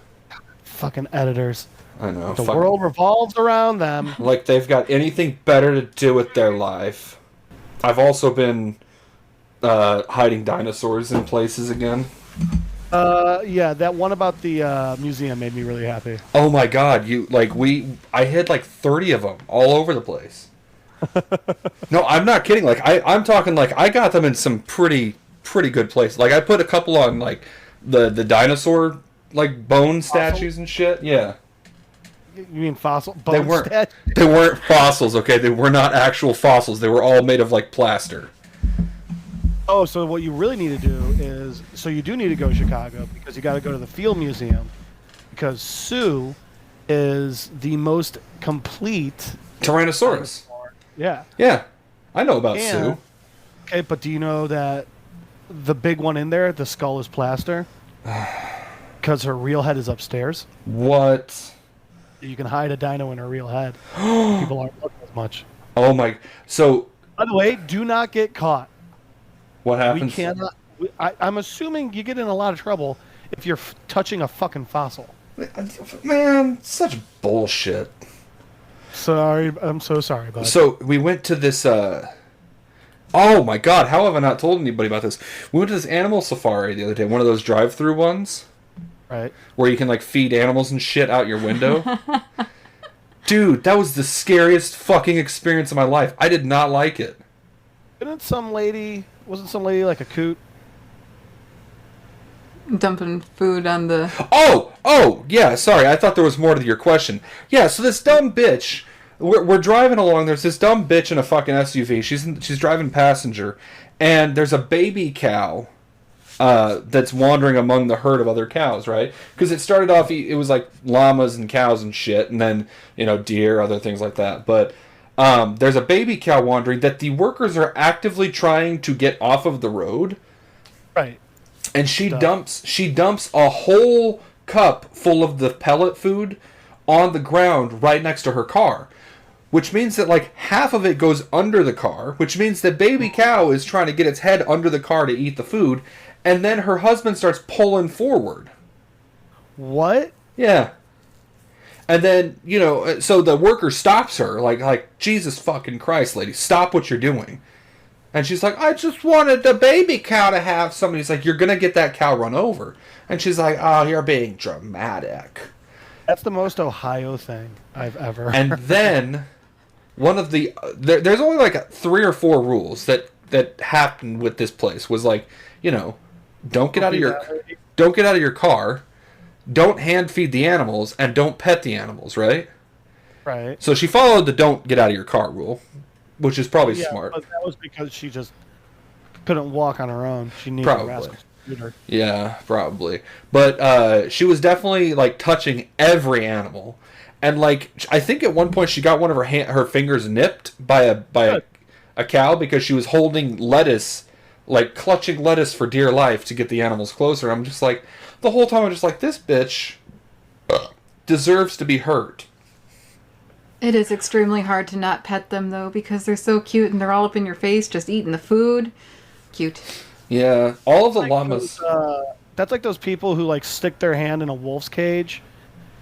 Fucking editors. I know. The world revolves around them. Like they've got anything better to do with their life. I've also been hiding dinosaurs in places again. Yeah, that one about the museum made me really happy. Oh my god, I hid like 30 of them all over the place. No, I'm not kidding. Like I'm talking like I got them in some pretty good places. Like I put a couple on like the dinosaur like bone statues and shit. Yeah. You mean fossil? They weren't fossils, okay? They were not actual fossils. They were all made of like plaster. Oh, so what you really need to do is, so you do need to go to Chicago because you got to go to the Field Museum because Sue is the most complete Tyrannosaurus. Yeah. Yeah, I know about Sue. Okay, but do you know that the big one in there, the skull is plaster? Because her real head is upstairs. What? You can hide a dino in her real head. People aren't looking as much. Oh my! So. By the way, do not get caught. What happens? We cannot. I'm assuming you get in a lot of trouble if you're touching a fucking fossil. Man, such bullshit. Sorry, I'm so sorry about it. So we went to this. Oh my god! How have I not told anybody about this? We went to this animal safari the other day. One of those drive-through ones. Right. Where you can like feed animals and shit out your window. Dude, that was the scariest fucking experience of my life. I did not like it. Wasn't some lady like a coot? Dumping food on the... Oh, yeah, sorry. I thought there was more to your question. Yeah, so this dumb bitch, we're driving along. There's this dumb bitch in a fucking SUV. She's driving passenger, and there's a baby cow that's wandering among the herd of other cows, right? Because it started off, it was like llamas and cows and shit, and then, deer, other things like that. But there's a baby cow wandering that the workers are actively trying to get off of the road. Right. And she dumps a whole cup full of the pellet food on the ground right next to her car. Which means that like half of it goes under the car, which means the baby cow is trying to get its head under the car to eat the food, and then her husband starts pulling forward. What? Yeah. And then, so the worker stops her, like Jesus fucking Christ, lady, stop what you're doing. And she's like, I just wanted the baby cow to have something. He's like, you're going to get that cow run over. And she's like, oh, you're being dramatic. That's the most Ohio thing I've ever And heard. then one of the there's only like 3 or 4 rules that happened with this place was like, don't get out of your car, don't hand feed the animals, and don't pet the animals, right? Right. So she followed the don't get out of your car rule, which is probably smart. But that was because she just couldn't walk on her own. She needed a rascal scooter. Yeah, probably. But she was definitely like touching every animal. And like I think at one point she got one of her fingers nipped by a cow because she was holding lettuce, like clutching lettuce for dear life to get the animals closer. I'm just like, the whole time I'm just like, this bitch deserves to be hurt. It is extremely hard to not pet them though because they're so cute and they're all up in your face just eating the food. Cute. Yeah, all of the llamas. That's like those people who like stick their hand in a wolf's cage,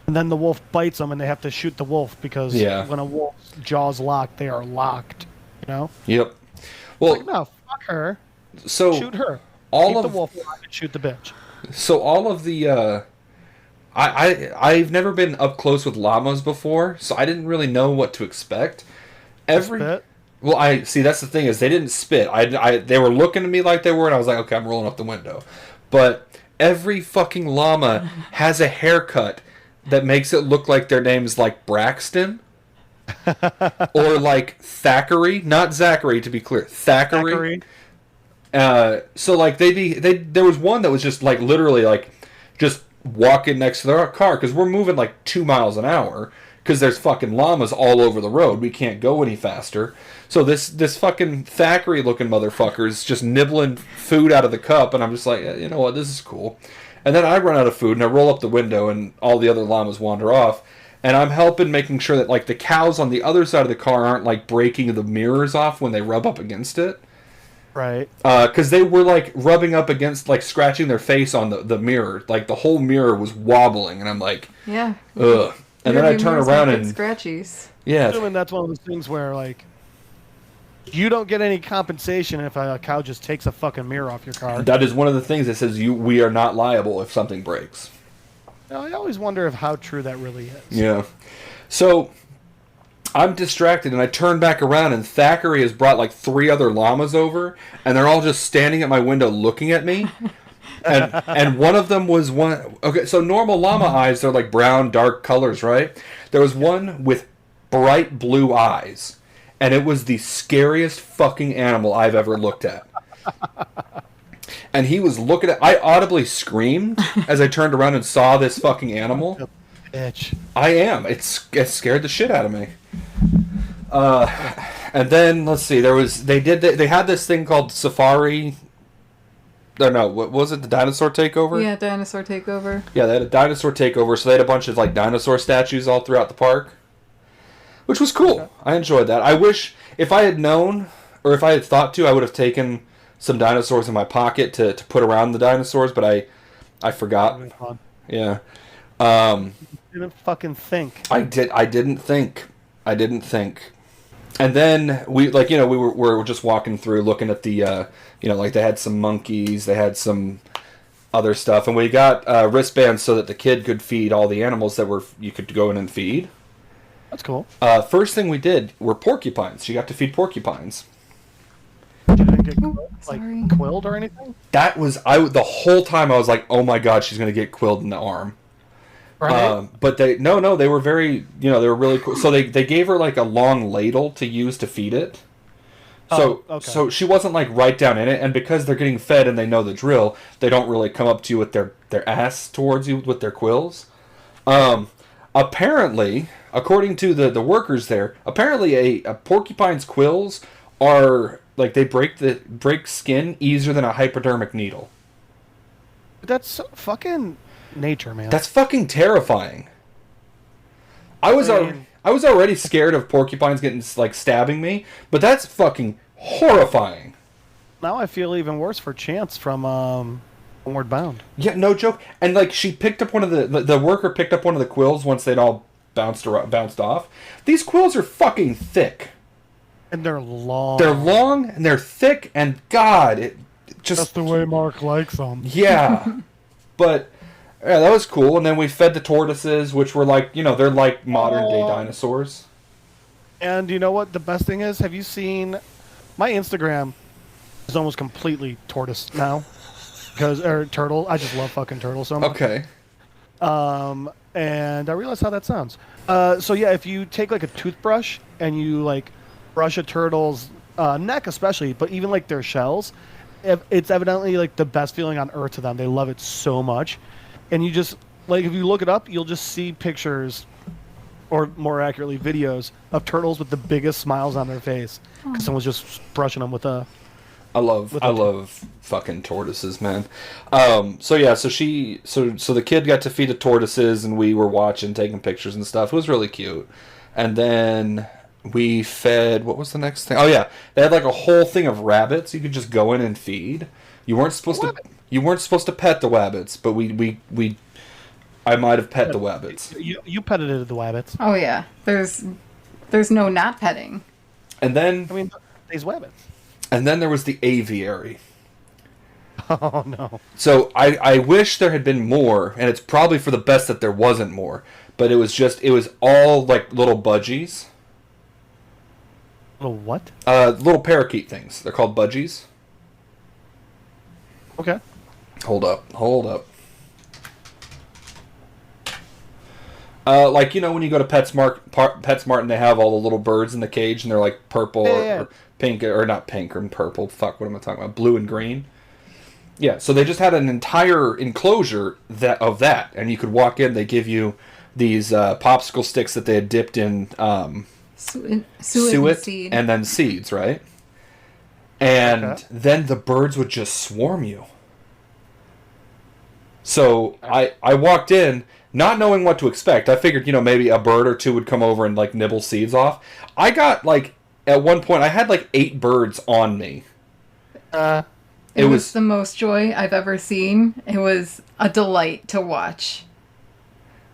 and then the wolf bites them, and they have to shoot the wolf because when a wolf's jaws lock, they are locked. Yep. Well, like, no, fuck her. So shoot her. Keep the wolf alive and shoot the bitch. So all of the I've never been up close with llamas before, so I didn't really know what to expect. Well, I see. That's the thing is they didn't spit. They were looking at me like they were, and I was like, okay, I'm rolling up the window. But every fucking llama has a haircut that makes it look like their name's like Braxton or like Thackeray, not Zachary to be clear, Thackeray. So like there was one that was just like literally like just walking next to their car because we're moving like 2 miles an hour because there's fucking llamas all over the road. We can't go any faster. So this fucking Thackeray looking motherfucker is just nibbling food out of the cup, and I'm just like, you know what, this is cool. And then I run out of food, and I roll up the window, and all the other llamas wander off. And I'm helping making sure that like the cows on the other side of the car aren't like breaking the mirrors off when they rub up against it. Right. Because they were like rubbing up against, like scratching their face on the mirror. Like the whole mirror was wobbling, and I'm like, yeah. Ugh. And then I turn around and scratchies. Yeah. I'm assuming that's one of those things where like you don't get any compensation if a cow just takes a fucking mirror off your car. That is one of the things that says we are not liable if something breaks. I always wonder how true that really is. Yeah. So I'm distracted and I turn back around and Thackeray has brought like 3 other llamas over and they're all just standing at my window looking at me. And one of them was one. Okay, so normal llama eyes, they're like brown, dark colors, right? There was one with bright blue eyes. And it was the scariest fucking animal I've ever looked at. And he was looking at... I audibly screamed as I turned around and saw this fucking animal. Bitch. I am. It scared the shit out of me. And then, let's see, they had this thing called Safari... No, what was it? The Dinosaur Takeover? Yeah, Dinosaur Takeover. Yeah, they had a Dinosaur Takeover, so they had a bunch of like dinosaur statues all throughout the park. Which was cool. I enjoyed that. I wish, if I had known, or if I had thought to, I would have taken some dinosaurs in my pocket to put around the dinosaurs, but I forgot. Yeah. Didn't fucking think. I didn't think. And then we were just walking through looking at the, like they had some monkeys, they had some other stuff, and we got wristbands so that the kid could feed all the animals that you could go in and feed. That's cool. First thing we did were porcupines. She got to feed porcupines. You didn't get quilled or anything? That was the whole time I was like, oh my god, she's gonna get quilled in the arm. Right. But they were very, they were really cool. So they gave her like a long ladle to use to feed it. So, okay. so she wasn't like right down in it, and because they're getting fed and they know the drill, they don't really come up to you with their ass towards you with their quills. Apparently, according to the workers there, apparently a porcupine's quills are like they break skin easier than a hypodermic needle. That's fucking nature, man. That's fucking terrifying. I was mean- already scared of porcupines getting like stabbing me, but that's fucking horrifying. Now I feel even worse for Chance from Homeward Bound. Yeah, no joke. And like she picked up one of the worker picked up one of the quills once they'd all bounced off. These quills are fucking thick. And they're long. They're long and they're thick, and God, it just That's the way Mark likes them. yeah. But yeah, that was cool. And then we fed the tortoises, which were like, they're like modern day dinosaurs. And you know what the best thing is? Have you seen my Instagram is almost completely tortoise now. Or turtle. I just love fucking turtle so much. Okay. And I realized how that sounds. So yeah, if you take like a toothbrush and you like brush a turtle's neck especially, but even like their shells, it's evidently like the best feeling on earth to them. They love it so much. And you just, like, if you look it up, you'll just see pictures, or more accurately, videos of turtles with the biggest smiles on their face because someone's just brushing them with a. I love fucking tortoises, man. So yeah, so the kid got to feed the tortoises, and we were watching, taking pictures and stuff. It was really cute. And then we fed. What was the next thing? Oh yeah, they had like a whole thing of rabbits. You could just go in and feed. You weren't supposed to. You weren't supposed to pet the wabbits, but I might have pet the wabbits. You petted the wabbits. Oh yeah, there's no not petting. And then I mean, these wabbits. And then there was the aviary. Oh no. So I wish there had been more, and it's probably for the best that there wasn't more. But it was all like little budgies. Little what? Little parakeet things. They're called budgies. Okay. Hold up. Like, when you go to PetSmart and they have all the little birds in the cage and they're like purple or pink, or not pink or purple. Fuck, what am I talking about? Blue and green. Yeah, so they just had an entire enclosure of that, and you could walk in. They give you these popsicle sticks that they had dipped in suet seed. and then seeds, right? And then the birds would just swarm you. So I walked in not knowing what to expect. I figured, maybe a bird or two would come over and like nibble seeds off. I got like, at one point, I had like 8 birds on me. It was the most joy I've ever seen. It was a delight to watch.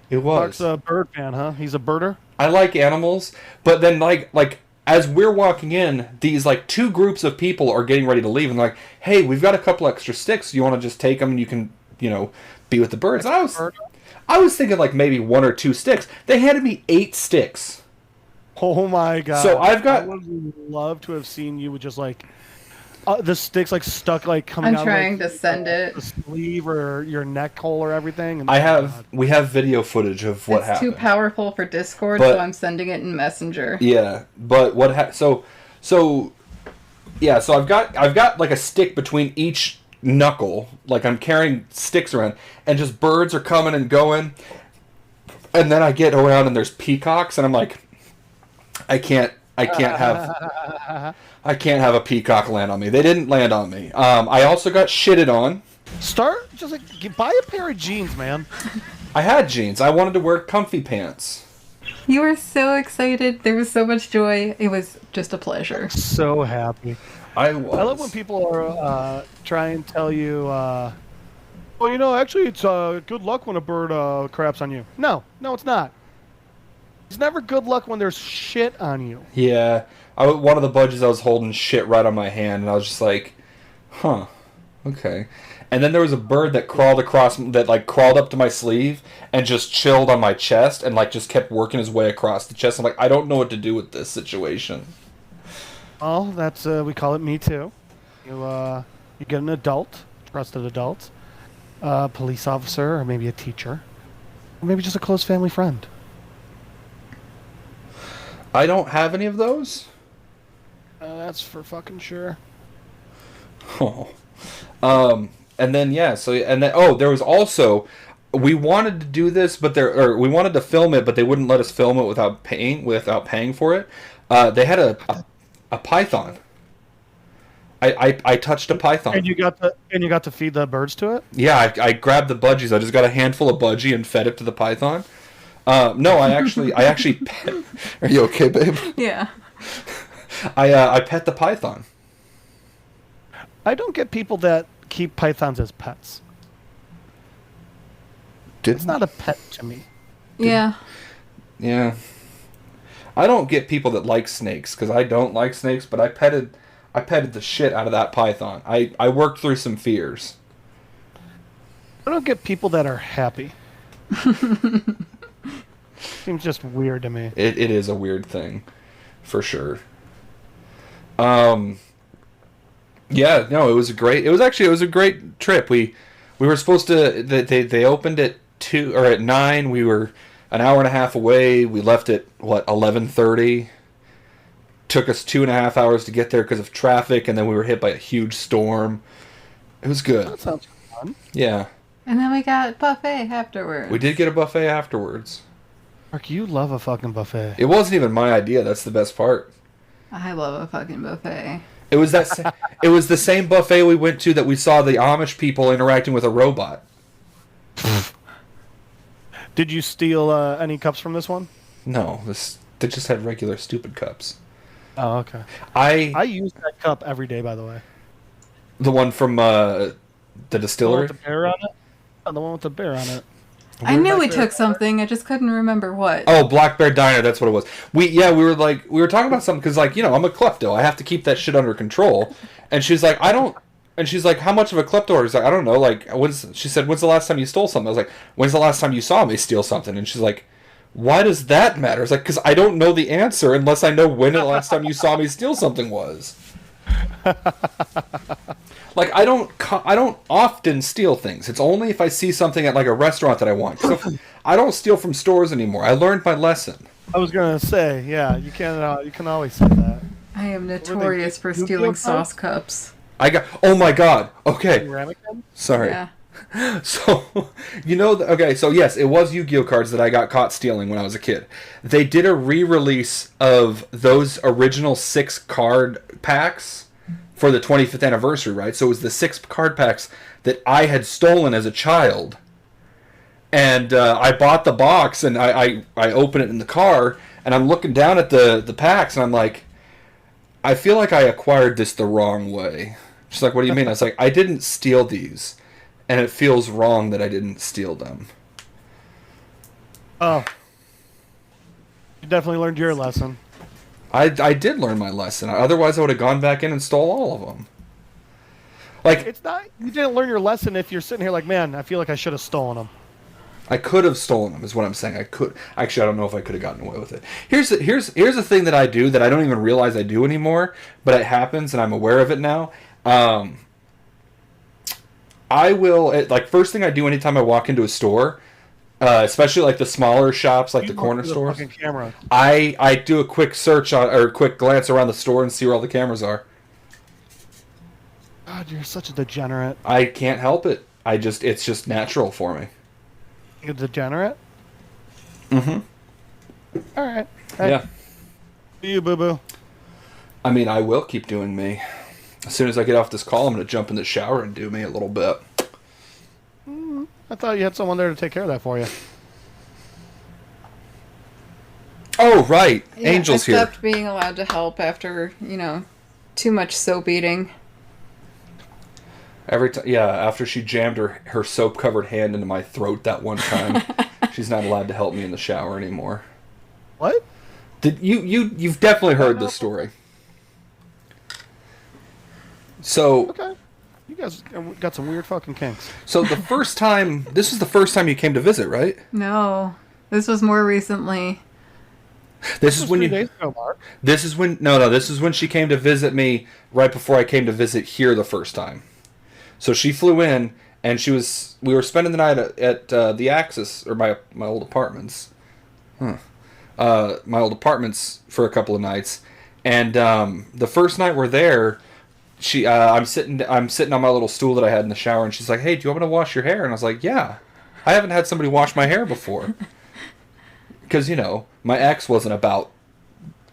It was. Mark's a bird fan, huh? He's a birder? I like animals, but then like as we're walking in, these like 2 groups of people are getting ready to leave, and they're like, hey, we've got a couple extra sticks. You want to just take them and you can, be with the birds? And I was thinking like maybe 1 or 2 sticks. They handed me 8 sticks. Oh my god. So I would love to have seen you with just like the sticks like stuck like coming out. I'm trying like, to send it. The sleeve or your neck hole or everything. And we have video footage of what happened. It's too powerful for Discord, But- so I'm sending it in Messenger. Yeah, but so I've got like a stick between each knuckle, like I'm carrying sticks around, and just birds are coming and going, and then I get around and there's peacocks, and I'm like, I can't have a peacock land on me. They didn't land on me. I also got shitted on. Start just like buy a pair of jeans, man. I had jeans. I wanted to wear comfy pants. You were so excited. There was so much joy. It was just a pleasure. So happy. I I love when people are try and tell you, well, actually, it's good luck when a bird craps on you. No, it's not. It's never good luck when there's shit on you. Yeah, one of the budgies I was holding shit right on my hand, and I was just like, huh, okay. And then there was a bird that crawled up to my sleeve and just chilled on my chest and like just kept working his way across the chest. I'm like, I don't know what to do with this situation. Well, that's we call it Me Too. You get an adult, trusted adult, police officer, or maybe a teacher, or maybe just a close family friend. I don't have any of those. That's for fucking sure. Oh. And then there was also, we wanted to do this, but we wanted to film it, but they wouldn't let us film it without paying for it. They had a python. I touched a python. And you got to feed the birds to it? Yeah, I grabbed the budgies. I just got a handful of budgie and fed it to the python. No, I actually pet. Are you okay, babe? Yeah. I pet the python. I don't get people that keep pythons as pets. It's not a pet to me. Yeah. Yeah. I don't get people that like snakes, because I don't like snakes, but I petted the shit out of that python. I worked through some fears. I don't get people that are happy. Seems just weird to me. It is a weird thing, for sure. Yeah, no, it was a great trip. We were supposed to, they opened at 2 or at 9. We were an hour and a half away. We left at 11:30. Took us 2.5 hours to get there because of traffic, and then we were hit by a huge storm. It was good. That sounds fun. Yeah. And then we got buffet afterwards. We did get a buffet afterwards. Mark, you love a fucking buffet. It wasn't even my idea. That's the best part. I love a fucking buffet. It was it was the same buffet we went to that we saw the Amish people interacting with a robot. Did you steal any cups from this one? No, they just had regular stupid cups. Oh, okay. I use that cup every day, by the way. The one from the distillery? The one with the bear on it? Oh, the one with the bear on it. I knew we took something. I just couldn't remember what. Oh, Black Bear Diner. That's what it was. We were talking about something because I'm a klepto. I have to keep that shit under control. And she's like, I don't. And she's like, how much of a klepto are you? He's like, I don't know. Like, she said, when's the last time you stole something? I was like, when's the last time you saw me steal something? And she's like, why does that matter? It's like, because I don't know the answer unless I know when the last time you saw me steal something was. Like, I don't often steal things. It's only if I see something at like a restaurant that I want. So I don't steal from stores anymore. I learned my lesson. I was gonna say, yeah, you can always say that. I am notorious for stealing sauce cups. Oh my god. Okay. Sorry. Yeah. So, so yes, it was Yu-Gi-Oh cards that I got caught stealing when I was a kid. They did a re-release of those original 6 card packs for the 25th anniversary, right? So it was the 6 card packs that I had stolen as a child. And I bought the box, and I open it in the car, and I'm looking down at the packs, and I'm like, I feel like I acquired this the wrong way. She's like, what do you mean? I was like, I didn't steal these. And it feels wrong that I didn't steal them. Oh. You definitely learned your lesson. I did learn my lesson. Otherwise, I would have gone back in and stole all of them. Like, it's not. You didn't learn your lesson if you're sitting here like, man, I feel like I should have stolen them. I could have stolen them, is what I'm saying. I could. Actually, I don't know if I could have gotten away with it. Here's the thing that I do that I don't even realize I do anymore, but it happens, and I'm aware of it now. I will, first thing I do anytime I walk into a store, especially like the smaller shops, like the corner stores, camera. I do a quick search or a quick glance around the store and see where all the cameras are. God, you're such a degenerate. I can't help it. It's just natural for me. You're a degenerate? Mm-hmm. All right. Hey. Yeah. Do you, boo-boo? I mean, I will keep doing me. As soon as I get off this call, I'm going to jump in the shower and do me a little bit. I thought you had someone there to take care of that for you. Oh, right. Yeah, Angel's I here. stopped being allowed to help after, too much soap eating. After she jammed her soap-covered hand into my throat that one time, she's not allowed to help me in the shower anymore. What? You've definitely heard this story. So, okay, you guys got some weird fucking kinks. So this was the first time you came to visit, right? No, this was more recently. This is when 3 days ago, Mark. This is when she came to visit me right before I came to visit here the first time. So she flew in, and we were spending the night at the Axis, or my old apartments. My old apartments for a couple of nights. And the first night we're there, I'm sitting on my little stool that I had in the shower, and she's like, "Hey, do you want me to wash your hair?" And I was like, "Yeah." I haven't had somebody wash my hair before. Because, my ex wasn't about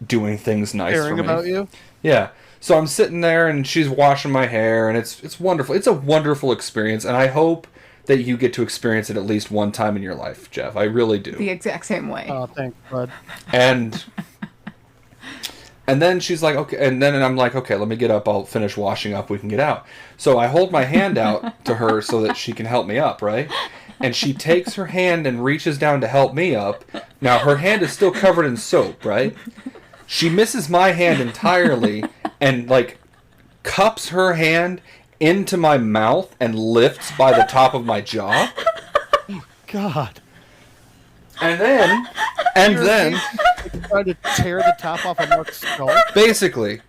doing things nice for me. Caring about you? Yeah. So I'm sitting there, and she's washing my hair, and it's wonderful. It's a wonderful experience, and I hope that you get to experience it at least one time in your life, Jeff. I really do. The exact same way. Oh, thanks, bud. And then she's like, okay, and then I'm like, okay, let me get up. I'll finish washing up. We can get out. So I hold my hand out to her so that she can help me up, right? And she takes her hand and reaches down to help me up. Now, her hand is still covered in soap, right? She misses my hand entirely and, cups her hand into my mouth and lifts by the top of my jaw. God. And then... Trying to tear the top off of Mark's skull? Basically.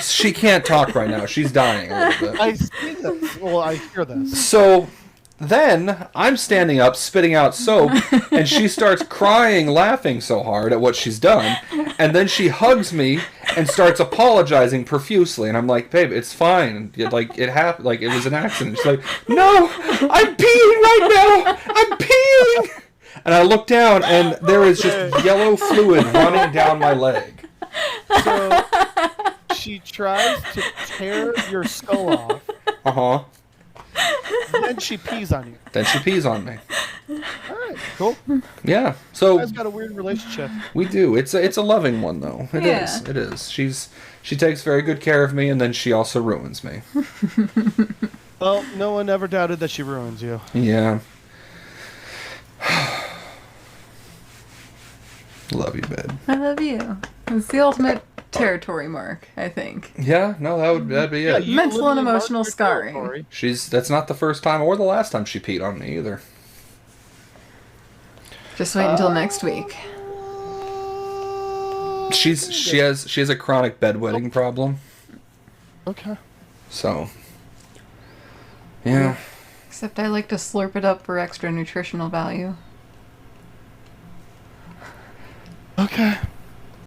She can't talk right now. She's dying a little bit. I see this. Well, I hear this. So... Then, I'm standing up, spitting out soap, and she starts crying, laughing so hard at what she's done, and then she hugs me and starts apologizing profusely, and I'm like, babe, it's fine, it happened, it was an accident. She's like, no, I'm peeing right now, I'm peeing! And I look down, and there is just yellow fluid running down my leg. So, she tries to tear your skull off. Uh-huh. Then she pees on you. Then she pees on me. Alright, cool. Yeah. So You guys got a weird relationship. we do. It's a loving one though. It Yeah. is. It is. She takes very good care of me, and then she also ruins me. Well, no one ever doubted that she ruins you. Yeah. Love you, babe. I love you. It's the ultimate territory mark, I think. Yeah, no, that'd be it. you Mental and literally marked emotional your scarring. territory. That's not the first time or the last time she peed on me either. Just wait until next week. She has a chronic bedwetting problem. Okay. So yeah. Except I like to slurp it up for extra nutritional value. Okay.